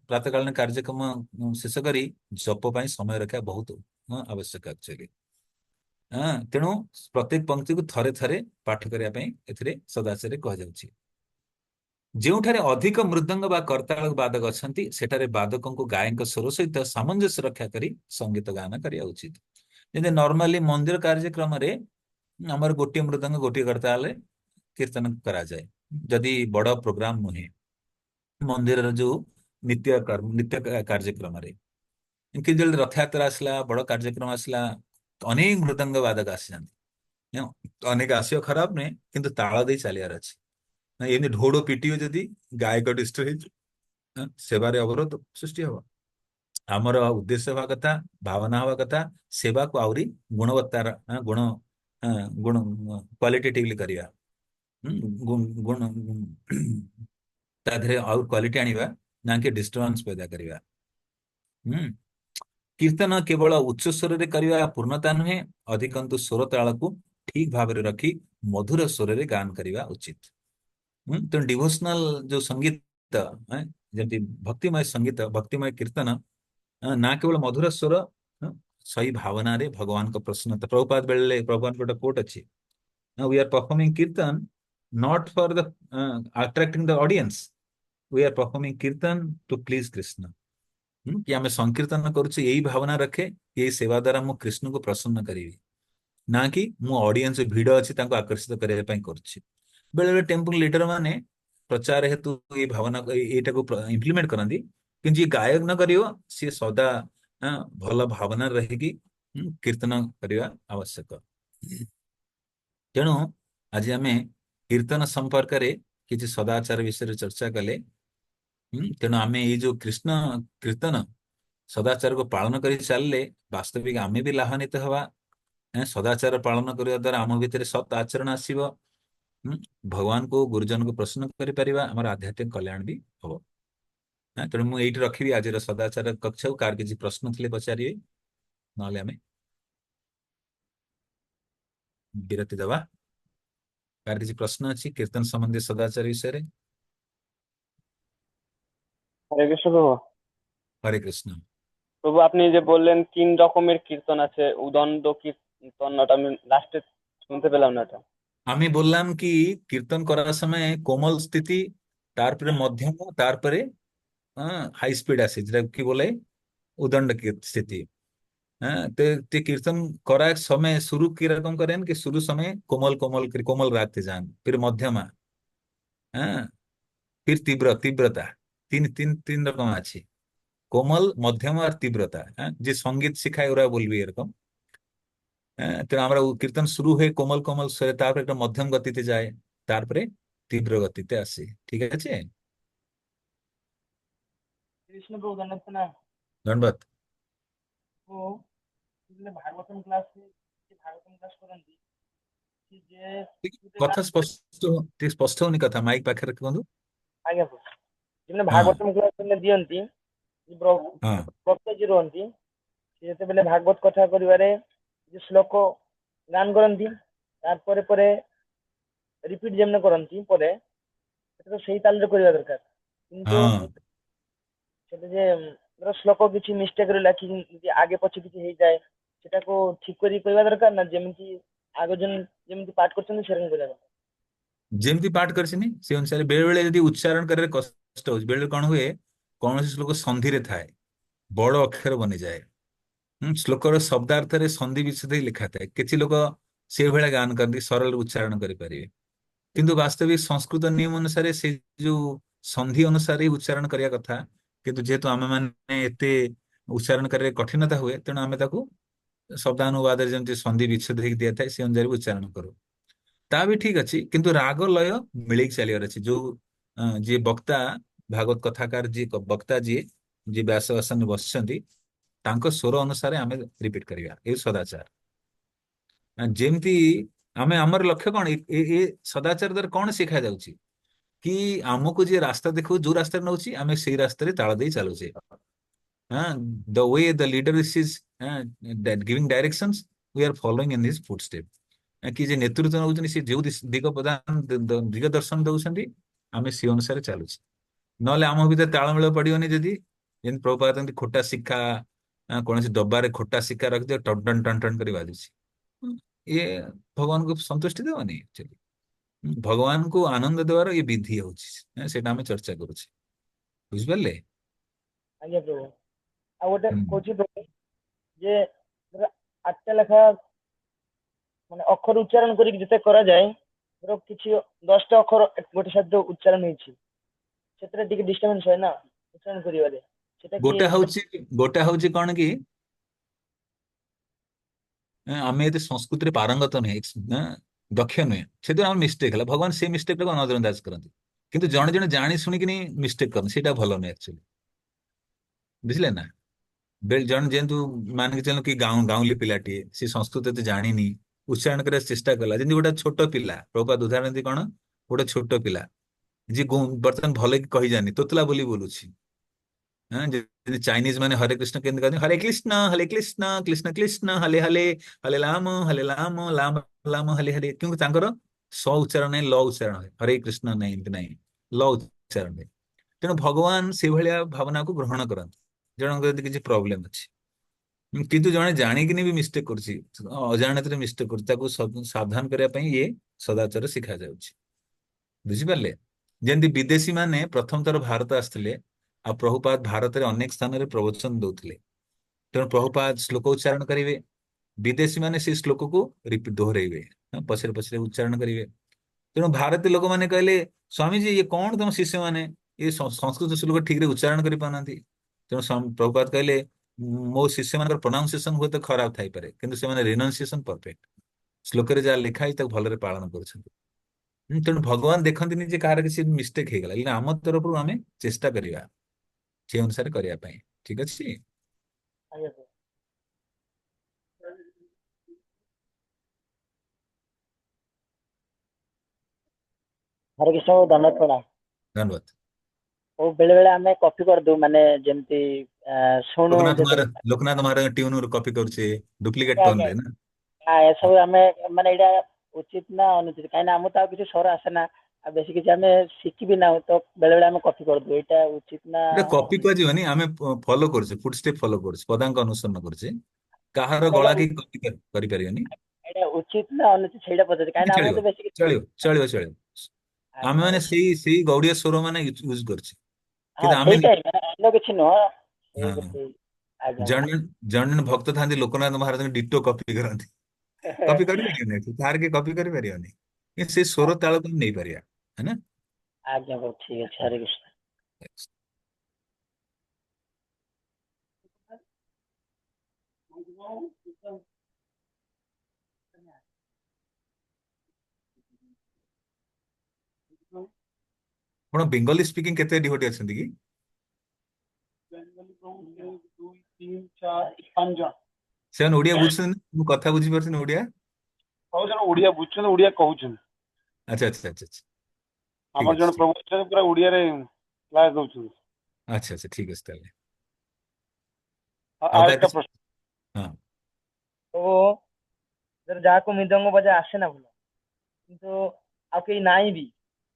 प्रातकालीन कार्यक्रम शेष करी जप ପାଇଁ समय रखा बहुत आवश्यक एक्चुअली। तेणु प्रत्येक पंक्ति को थरे थरे पाठ करने ପାଇଁ ଏଥିରେ ସଦାଚାରରେ କୁହାଯାଉଛି। ଯେଉଁଠାରେ ଅଧିକ ମୃଦଙ୍ଗ ବା କରତାଳ ବାଦକ ଅଛନ୍ତି ସେଠାରେ ବାଦକଙ୍କୁ ଗାୟକ ସ୍ୱର ସହିତ ସାମଞ୍ଜସ୍ୟ ରକ୍ଷା କରି ସଙ୍ଗୀତ ଗାନ କରିବା ଉଚିତ। ଯେମିତି ନର୍ମାଲି ମନ୍ଦିର କାର୍ଯ୍ୟକ୍ରମରେ ଆମର ଗୋଟିଏ ମୃଦଙ୍ଗ ଗୋଟିଏ କରତାଳରେ କୀର୍ତ୍ତନ କରାଯାଏ ଯଦି ବଡ ପ୍ରୋଗ୍ରାମ ନୁହେଁ ମନ୍ଦିରର ଯୋଉ ନିତ୍ୟ କାର୍ଯ୍ୟକ୍ରମରେ କିନ୍ତୁ ଯେତେବେଳେ ରଥଯାତ୍ରା ଆସିଲା ବଡ କାର୍ଯ୍ୟକ୍ରମ ଆସିଲା ଅନେକ ମୃଦଙ୍ଗ ବାଦକ ଆସିଯାନ୍ତି ଅନେକ ଆସିବ ଖରାପ ନୁହେଁ କିନ୍ତୁ ତାଳ ଦେଇ ଚାଲିବାର ଅଛି ଏମିତି ଢୋଡ ପିଟିବ ଯଦି ଗାୟକ ଡିଷ୍ଟର୍ବ ହେଇଯିବ ସେବାରେ ଅବରୋଧ ସୃଷ୍ଟି ହବ। ଆମର ଉଦ୍ଦେଶ୍ୟ ହେବା କଥା ଭାବନା ହେବା କଥା ସେବାକୁ ଆହୁରି ଗୁଣବତ୍ତାର ଗୁଣ ଗୁଣ କ୍ୱାଲିଟେଟିଭଲି କରିବା ଗୁଣ ତା ଦେହରେ ଆଉ କ୍ୱାଲିଟି ଆଣିବା ନା କି ଡିଷ୍ଟର୍ବାନ୍ସ पैदा କରିବା। କୀର୍ତ୍ତନ କେବଳ ଉଚ୍ଚ ସ୍ୱରରେ କରିବା ପୂର୍ଣ୍ଣତା ନୁହେଁ ଅଧିକନ୍ତୁ ସ୍ୱର ତାଳକୁ ଠିକ ଭାବରେ ରଖି ମଧୁର ସ୍ୱରରେ ଗାନ କରିବା ଉଚିତ। ତେଣୁ ଡିଭୋସନାଲ ଯୋଉ ସଙ୍ଗୀତ ଯେମିତି ଭକ୍ତିମୟ ସଙ୍ଗୀତ ଭକ୍ତିମୟ କୀର୍ତ୍ତନ ନା କେବଳ ମଧୁର ସ୍ୱର ସही ଭାବନାରେ ଭଗବାନଙ୍କ ପ୍ରସନ୍ନତା ପ୍ରଭୁପାଦ ବେଳେବେଳେ ପ୍ରଭୁପାଦଙ୍କ ଗୋଟେ କୋଟ ଅଛି we are performing kirtan not for the attracting the audience we are performing kirtan to please Krishna। कि आमे संकीर्तन करुचे यही भावना रखे ये सेवा द्वारा मु कृष्ण को प्रसन्न करी ना कि मु ऑडियंस भिड़ अच्छी आकर्षित करने करुच्ची। बेले बेले टेम्पल लीडर माने प्रचार हेतु ये भावना यहाँ को इम्प्लीमेंट करती कि जी गायक न करियो सी सदा भल भावना रहीकि कीर्तन करने आवश्यक। तेणु आज आम कीर्तन संपर्क में किसी सदाचार विषय चर्चा कले तेणु आम ये जो कृष्ण कीर्तन सदाचार को पालन कर चलले वास्तविक आमे भी लाभान्वित हवा सदाचार पालन करने द्वारा आम भितर सत आचरण आसव भगवान को गुरुजन को प्रसन्न कर आध्यात्मिक कल्याण भी हम। तेणु मुझे रखी आज सदाचार कक्षा कार किसी प्रश्न थे पचारे ना विरति दवा कार किसी प्रश्न अच्छी कीर्तन संबंधी सदाचार विषय। হরে কৃষ্ণ প্রভু। हरे कृष्ण। প্রভু আপনি যে বললেন 3 রকমের কীর্তন আছে উদণ্ড কীর্তন ওটা আমি লাস্টে শুনতে পেলাম না এটা। আমি বললাম কি কীর্তন করার সময় কোমল স্থিতি তারপরে মধ্যম তারপরে হাই স্পিড আসে যেটা কি বলে उदंड की स्थिति। ते कीर्तन करा समय शुरू की रकम करें कि शुरू समय कोमल कोमल कोमल रागते जान फिर मध्यमा फिर तीव्रता तीन तीन तीन रकम अच्छी कोमल मध्यम और तीव्रता जे संगीत शिखाए ওরা বলবি এরকম। तेणु আমরা কীর্তন শুরু হয়ে কোমল কোমল স্বরে তারপরে একটা মধ্যম গতিতে যায় তারপরে তীব্র গতিতে আসে ঠিক আছে। কৃষ্ণ প্রভু জানাচ্ছে না ধন্যবাদ। তো ଭାଗବତମ କ୍ଲାସ ଭାଗବତମ କ୍ଲାସ କରନ୍ତି କି ଯେ ଗୋଟେ କଥା ସ୍ପଷ୍ଟ ସ୍ପଷ୍ଟ ହଉନି କଥା ମାଇକ ପାଖରେ କୁହନ୍ତୁ। ଆଜ୍ଞା ଯେମିତି ହଁ ଭାଗବତମ କ୍ଲାସ ଦିଅନ୍ତି ହଁ ବକ୍ତା ଯିଏ ରୁହନ୍ତି ସେ ଯେତେବେଳେ ଭାଗବତ କଥା କରିବାରେ ଯେ ଶ୍ଲୋକ ଗାନ କରନ୍ତି ତାପରେ ପରେ ରିପିଟ ଯେମିତି କରନ୍ତି ପରେ ସେଟା ସେଇ ତାଳରେ କରିବା ଦରକାର କିନ୍ତୁ ହଁ ସେଟା ଯେ ଧର ଶ୍ଲୋକ କିଛି ମିଷ୍ଟେକ ରହିଲା କି ଆଗେ ପଛେ କିଛି ହେଇଯାଏ ସେଟାକୁ ଠିକ କରି କହିବା ଦରକାର ନା ଯେମିତି ଆଗ ଯେମିତି ପାଠ କରୁଛନ୍ତି ସେରକମ କରିବା ଦରକାର। ଯେମିତି ପାଠ କରିସିନି ସେ ଅନୁସାରେ ବେଳେ ବେଳେ ଯଦି ଉଚ୍ଚାରଣ କରିବାରେ କଷ୍ଟ ହଉଛି, ବେଳେ ବେଳେ କଣ ହୁଏ, କୌଣସି ଶ୍ଲୋକ ସନ୍ଧିରେ ଥାଏ, ବଡ ଅକ୍ଷର ବନିଯାଏ। ଶ୍ଲୋକର ଶବ୍ଦାର୍ଥରେ ସନ୍ଧି ବିଚ୍ଛେଦ ହେଇ ଲେଖା ଥାଏ। କିଛି ଲୋକ ସେଇଭଳିଆ ଗାନ କରନ୍ତି, ସରଳ ଉଚ୍ଚାରଣ କରିପାରିବେ। କିନ୍ତୁ ବାସ୍ତବିକ ସଂସ୍କୃତ ନିୟମ ଅନୁସାରେ ସେ ଯୋଉ ସନ୍ଧି ଅନୁସାରେ ହିଁ ଉଚ୍ଚାରଣ କରିବା କଥା। କିନ୍ତୁ ଯେହେତୁ ଆମେ ମାନେ ଏତେ ଉଚ୍ଚାରଣ କରିବାରେ କଠିନତା ହୁଏ, ତେଣୁ ଆମେ ତାକୁ ଶବ୍ଦାନୁବାଦରେ ଯେମିତି ସନ୍ଧି ବିଚ୍ଛେଦ ହେଇକି ଦିଆଥାଏ ସେ ଅନୁଯାୟୀ ଉଚ୍ଚାରଣ କରୁ। ତା ବି ଠିକ ଅଛି, କିନ୍ତୁ ରାଗ ଲୟ ମିଳେଇକି ଚାଲିବାର ଅଛି। ଯୋଉ ଯିଏ ବକ୍ତା, ଭାଗବତ କଥାକାର ଯିଏ ବକ୍ତା, ଯିଏ ଯିଏ ବ୍ୟାସ ଆସନରେ ବସିଛନ୍ତି, ତାଙ୍କ ସ୍ୱର ଅନୁସାରେ ଆମେ ରିପିଟ କରିବା, ଏ ସଦାଚାର। ଯେମିତି ଆମେ, ଆମର ଲକ୍ଷ୍ୟ କଣ, ଏ ସଦାଚାର ଦ୍ୱାରା କଣ ଶିଖା ଯାଉଛି କି ଆମକୁ ଯିଏ ରାସ୍ତା ଦେଖାଉଛି, ଯୋଉ ରାସ୍ତାରେ ନଉଛି ଆମେ ସେଇ ରାସ୍ତାରେ ତାଳ ଦେଇ ଚାଲୁଛେ। The way the leader is giving directions, we are following in his footstep. कि ଯେ ନେତୃତ୍ୱ ନେଉଛନ୍ତି ସେ ଯୋଉ ଦିଗ ପ୍ରଦାନ, ଦିଗ ଦର୍ଶନ ଦଉଛନ୍ତି, ଆମେ ସେ ଅନୁସାରେ ଚାଲୁଛେ। ନହେଲେ ଆମ ଭିତରେ ତାଳମେଳ ପଡିବନି। ଯଦି ଯେମିତି ପ୍ରଭୁପାଦ ଯେମିତି ଖୋଟା ଶିକ୍ଷା, କୌଣସି ଡବାରେ ଖୋଟା ଶିକ୍ଷା ରଖିଦିଅ, ଟନ ଟନ ଟନ ଟନ କରି ବାଜୁଛି, ଇଏ ଭଗବାନଙ୍କୁ ସନ୍ତୁଷ୍ଟି ଦେବନି actually। ଭଗବାନଙ୍କୁ ଆନନ୍ଦ ଦେବାର ଇଏ ବିଧି ହଉଛି, ସେଇଟା ଆମେ ଚର୍ଚ୍ଚା କରୁଛେ। ବୁଝିପାରିଲେ? ଆଜ୍ଞା ପ୍ରଭୁ। ଆଉ ଗୋଟେ ହୁଁ। କହୁଛି ପ୍ରଭୁ, ଯେ ଧର 8ଟା ଲେଖା ମାନେ ଅକ୍ଷର ଉଚ୍ଚାରଣ କରିକି ଯେତେ କରାଯାଏ, ଧର କିଛି 10ଟା ଅକ୍ଷର ଗୋଟେ ଶବ୍ଦ ଉଚ୍ଚାରଣ ହେଇଛି, ସେଥିରେ ଟିକେ ଡିଷ୍ଟର୍ବାନ୍ସ ହୁଏ ନା ଉଚ୍ଚାରଣ କରିବାରେ। ସେଟା କି ଗୋଟା ସେଟା ହଉଛି ଗୋଟା ହଉଛି କଣ କି, ଆମେ ଏତେ ସଂସ୍କୃତିରେ ପାରଙ୍ଗତ ନୁହେଁ, ଦକ୍ଷ ନୁହେଁ, ସେଥିପାଇଁ ଆମର ମିଷ୍ଟେକ୍ ହେଲା। ଭଗବାନ ସେଇ ମିଷ୍ଟେକ୍ ଟାକୁ ନଜରଅନ୍ଦାଜ କରନ୍ତି। କିନ୍ତୁ ଜଣେ ଜଣେ ଜାଣି ଶୁଣିକିନି ମିଷ୍ଟେକ୍ କରନ୍ତି, ସେଇଟା ଭଲ ନୁହେଁ ଆକ୍ଚୁଆଲି। ବୁଝିଲେ ନା? ଜଣେ ଯେହେତୁ ମାନିକି ଚାଲୁ କି ଗାଉଁଲି ପିଲାଟିଏ, ସେ ସଂସ୍କୃତ ଏତେ ଜାଣିନି, ଉଚ୍ଚାରଣ କରିବାକୁ ଚେଷ୍ଟା କଲା। ଯେମିତି ଗୋଟେ ଛୋଟ ପିଲା, ପ୍ରଭୁପାଦ ଉଦାହରଣ ଏମିତି କଣ, ଗୋଟେ ଛୋଟ ପିଲା ଯିଏ ବର୍ତ୍ତମାନ ଭଲ କି କହି ଜାଣି, ତୋତଲା ବୋଲି ବୋଲୁଛି। ଯଦି ଚାଇନିଜ ମାନେ ହରେ କୃଷ୍ଣ କେମିତି କହନ୍ତି, ହରେ କୃଷ୍ଣ କୃଷ୍ଣ କୃଷ୍ଣ ହଲେ ହଲେ, ହଲେ ଲାମ ଲାମ ହଲେ ହଲେ, କିନ୍ତୁ ତାଙ୍କର ସ ଉଚ୍ଚାରଣ ନାହିଁ, ଲ ଉଚ୍ଚାରଣ ହୁଏ। ହରେ କୃଷ୍ଣ ନାହିଁ, ଏମିତି ନାହିଁ, ଲ ଉଚ୍ଚାରଣ ହୁଏ। ତେଣୁ ଭଗବାନ ସେଇଭଳିଆ ଭାବନାକୁ ଗ୍ରହଣ କରନ୍ତି ଜଣଙ୍କର ଯଦି କିଛି ପ୍ରୋବ୍ଲେମ ଅଛି। କିନ୍ତୁ ଜଣେ ଜାଣିକିନି ବି ମିଷ୍ଟେକ୍ କରୁଛି, ଅଜାଣତରେ ମିଷ୍ଟେକ୍ କରୁଛି, ତାକୁ ସାବଧାନ କରିବା ପାଇଁ ଇଏ ସଦାଚାର ଶିଖା ଯାଉଛି। ବୁଝିପାରିଲେ? ଯେମିତି ବିଦେଶୀ ମାନେ ପ୍ରଥମ ଥର ଭାରତ ଆସିଥିଲେ, ଆଉ ପ୍ରଭୁପାଦ ଭାରତରେ ଅନେକ ସ୍ଥାନରେ ପ୍ରବଚନ ଦଉଥିଲେ। ତେଣୁ ପ୍ରଭୁପାଦ ଶ୍ଲୋକ ଉଚ୍ଚାରଣ କରିବେ, ବିଦେଶୀ ମାନେ ସେ ଶ୍ଲୋକକୁ ଦୋହରେଇବେ, ପଛରେ ପଛରେ ଉଚ୍ଚାରଣ କରିବେ। ତେଣୁ ଭାରତୀୟ ଲୋକମାନେ କହିଲେ, ସ୍ୱାମୀଜୀ ଇଏ କଣ ତମ ଶିଷ୍ୟମାନେ, ଏ ସଂସ୍କୃତ ଶ୍ଲୋକ ଠିକରେ ଉଚ୍ଚାରଣ କରିପାରୁନାହାନ୍ତି। ତେଣୁ ପ୍ରଭୁପାଦ କହିଲେ, ମୋ ଶିଷ୍ୟମାନଙ୍କର ପ୍ରୋନାଉନ୍ସିଏସନ ହୁଏତ ଖରାପ ଥାଇପାରେ, କିନ୍ତୁ ସେମାନେ ରିନାଉନ୍ସିଏସନ ପରଫେକ୍ଟ। ଶ୍ଲୋକରେ ଯାହା ଲେଖା ହେଇଛି ତାକୁ ଭଲରେ ପାଳନ କରୁଛନ୍ତି। ତେଣୁ ଭଗବାନ ଦେଖନ୍ତିନି ଯେ କାହାର କିଛି ମିଷ୍ଟେକ୍ ହେଇଗଲା, ହେଲେ ଆମ ତରଫରୁ ଆମେ ଚେଷ୍ଟା କରିବା ସେ ଅନୁସାରେ କରିବା ପାଇଁ। ଠିକ ଅଛି? ଆଜ୍ଞା ପ୍ରଭୁ। ହରେ କୃଷ୍ଣ ଧନ୍ୟବାଦ ପ୍ରଣାମ। ଧନ୍ୟବାଦ। ଓ ବେଳେ ବେଳେ ଆମେ କପି କରିଦଉ, ମାନେ ଯେମିତି ଶୁଣୁ ଯେତେବେଳେ। ଲୋକନାଥ ମହାରାଜ ଟ୍ୟୁନ କପି କରୁଛେ ଡୁପ୍ଲିକେଟ ଆଜ୍ଞା ଟୋନ ଆଜ୍ଞା। ରେ ନା। ଏସବୁ ଆମେ ମାନେ ଏଇଟା ଉଚିତ ନା ଅନୁଚିତ? କାହିଁକି ନା ଆମକୁ ତ ଆଉ କିଛି ସ୍ୱର ଆସେ ନା, ଆଉ ବେଶୀ କିଛି ଆମେ ଶିଖିବି ନାହୁଁ, ତ ବେଳେ ବେଳେ ଆମେ କପି କରିଦଉ। ଏଇଟା ଉଚିତ ନା ଏଟା କପି ଅନୁଚିତ? କୁହାଯିବନି, ଆମେ ଫଲୋ କରୁଛେ, ଫୁଟ ଷ୍ଟେପ ଫଲୋ କରୁଛେ, ପଦାଙ୍କ ଅନୁସରଣ କରୁଛେ। କାହାର ମାନେ ଗଳା କି କପି କରିପାରିବନି। ଏଇଟା ଉଚିତ ନା ଅନୁଚିତ ସେଇଟା ପଚାରୁଛି, କାହିଁକି ନା ଆମକୁ ଚଳିବ, ତ ବେଶୀ କିଛି। ଚଳିବ, ଚଳିବ, ଚଳିବ। ଆମେ ଆଜ୍ଞା ମାନେ ଆଜ୍ଞା। ସେଇ ସେଇ ଗୌଡୀୟ ସ୍ୱର ମାନେ ୟୁଜ କରୁଛେ। ହଁ କିନ୍ତୁ ଆମେ ସେଇଟା ହିଁ, ମାନେ ଅନ୍ୟ କିଛି ନୁହଁ। ସେଇ ହଁ, ଗୋଟେ। ଆଜ୍ଞା ଜଣେ ଜଣେ ଜଣେ ଭକ୍ତ ଥାନ୍ତି ଲୋକନାଥ ମହାରାଜଙ୍କ ଡିଟୋ କପି କରନ୍ତି। ଆଜ୍ଞା। କପି କରିପାରିବନି ଏଠି, ତାର କିଏ କପି କରିପାରିବନି, କିନ୍ତୁ ସେ ସ୍ୱର ତାଳକୁ ଆମେ ନେଇପାରିବା, है ना? ଆଜ୍ଞା ବହୁତ ଠିକ ଅଛି। ହରେ କୃଷ୍ଣ। ଆପଣ ବେଙ୍ଗଲୀ ସ୍ପିକିଂ କେତେ ଡିଭୋଟି ଅଛନ୍ତି କି? ଦୁଇ ତିନି ଚାରି 5 ଜଣ। ସେମାନେ ଓଡିଆ ବୁଝୁଛନ୍ତି? ମୁଁ କଥା ବୁଝିପାରୁଛନ୍ତି ଓଡିଆ? ସବୁ ଜଣ ଓଡିଆ ବୁଝୁଛନ୍ତି, ଓଡିଆ କହୁଛନ୍ତି। ଆଚ୍ଛା, ଆଚ୍ଛା, ଆଚ୍ଛା, ଆଚ୍ଛା। ଠିକ ଆମର ଅଛି, ଜଣେ ପ୍ରଭୁ ଅଛନ୍ତି, ପୁରା ଓଡିଆରେ କ୍ଲାସ ଦଉଛନ୍ତି। ଆଚ୍ଛା, ଆଚ୍ଛା, ଠିକ ଅଛି ତାହେଲେ। ଆଉ ଆଉ କାହାର একটা କିଛି? ପ୍ରଶ୍ନ। ହଁ। ତ ଯାହାକୁ ମୃଦଙ୍ଗ ବଜା ଆସେ ନା ଭଲ, କିନ୍ତୁ ଆଉ କେହି ନାହିଁ ବି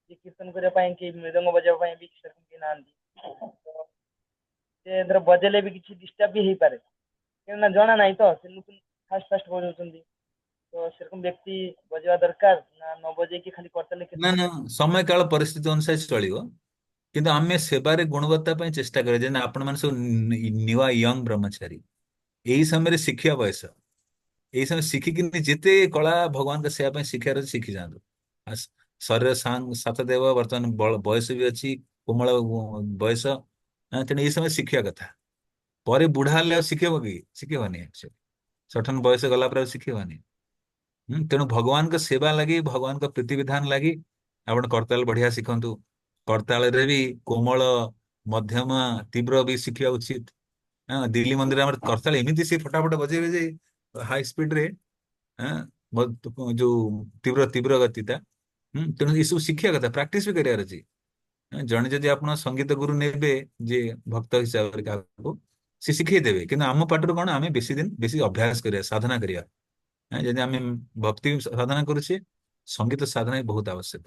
ଯେ କୀର୍ତ୍ତନ କରିବା ପାଇଁ, କି ମୃଦଙ୍ଗ ବଜାଇବା ପାଇଁ ବି ସେରକମ କେହି ନାହାନ୍ତି, ତ ସେ ଧର ବଜେଇଲେ ବି କିଛି ଡିଷ୍ଟର୍ବ ବି ହେଇପାରେ, କାହିଁକି ନା ଜଣା ନାହିଁ ତ, ସେ ନୂତନ ଫାଷ୍ଟ ଫାଷ୍ଟ ବଜାଉଛନ୍ତି। ତ ସେରকম ବ୍ୟକ୍ତି ବଜେଇବା ଦରକାର ନା ନ ବଜେଇକି ଖାଲି କରିଦେଲେ ନା କେତେ ନା, ହବ? ସମୟ କାଳ ପରିସ୍ଥିତି ଅନୁସାରେ ଚଳିବ, କିନ୍ତୁ ଆମେ ସେବାରେ ଗୁଣବତ୍ତା ପାଇଁ ଚେଷ୍ଟା କରିବା। ଯେମିତି ଆପଣ ମାନେ ସବୁ ନୂଆ ୟଙ୍ଗ ବ୍ରହ୍ମଚାରୀ, ଏଇ ସମୟରେ ଶିଖିବା ବୟସ। ଏଇ ସମୟ ଶିଖିକିନି ଯେତେ କଳା ଭଗବାନଙ୍କ ସେବା ପାଇଁ ଶିଖିବାର ଅଛି ଶିଖି ଯାଆନ୍ତୁ। ଆସ୍- ଶରୀର ସାଥ ଦେବ, ବର୍ତ୍ତମାନ ବୟସ ବି ଅଛି, କୋମଳ ବୟସ। ତେଣୁ ଏଇ ସମୟ ଶିଖିବା କଥା। ପରେ ବୁଢା ହେଲେ ଆଉ ଶିଖିବ କି? ଶିଖିବନି। ସଠନ ବୟସ ଗଲା ପରେ ଆଉ ଶିଖିବନି। ତେଣୁ ଭଗବାନଙ୍କ ସେବା ଲାଗି, ଭଗବାନଙ୍କ ପ୍ରୀତି ବିଧାନ ଲାଗି ଆପଣ କରତାଳ ବଢିଆ ଶିଖନ୍ତୁ। କରତାଳରେ ବି କୋମଳ, ମଧ୍ୟମ, ତୀବ୍ର ବି ଶିଖିବା ଉଚିତ। ହଁ, ଦିଲ୍ଲୀ ମନ୍ଦିର ଆମର କରତାଳ ଏମିତି ସେ ଫଟାଫଟ ବଜେଇବେ ଯେ ହାଇ ସ୍ପିଡ ରେ। ହଁ, ଯୋଉ ତୀବ୍ର ତୀବ୍ର ଗତିଟା। ତେଣୁ ଏସବୁ ଶିଖିବା କଥା, ପ୍ରାକ୍ଟିସ ବି କରିବାର ଅଛି। ଜଣେ ଯଦି ଆପଣ ସଙ୍ଗୀତ ଗୁରୁ ନେବେ, ଯେ ଭକ୍ତ ହିସାବରେ କାହାକୁ, ସେ ଶିଖେଇ ଦେବେ, କିନ୍ତୁ ଆମ ପାଟରୁ କଣ, ଆମେ ବେଶୀ ଦିନ ବେଶୀ ଅଭ୍ୟାସ କରିବା, ସାଧନା କରିବା। ଯଦି ଆମେ ଭକ୍ତି ସାଧନା କରୁଛେ, ସଙ୍ଗୀତ ସାଧନା ବି ବହୁତ ଆବଶ୍ୟକ।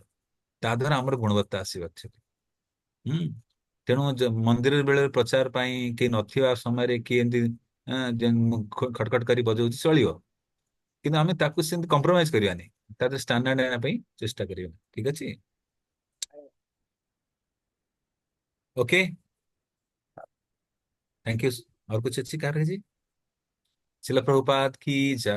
ତା ଦ୍ୱାରା ଆମର ଗୁଣବତ୍ତା ଆସିବ actually। ହୁଁ। ତେଣୁ ମନ୍ଦିର ବେଳେ ପ୍ରଚାର ପାଇଁ କେହି ନଥିବା ସମୟରେ କିଏ ଏମିତି ଖଟଖଟ କରି ବଜଉଛି ଚଳିବ, କିନ୍ତୁ ଆମେ ତାକୁ ସେମିତି କମ୍ପ୍ରୋମାଇଜ କରିବାନି। ତା ଦେହରେ ଷ୍ଟାଣ୍ଡାର୍ଡ ଆଣିବା ପାଇଁ ଚେଷ୍ଟା କରିବା। ଠିକ ଅଛି। ओके। Thank you. और कुछ अच्छी कार है जी। शिला प्रभुपाद की जय।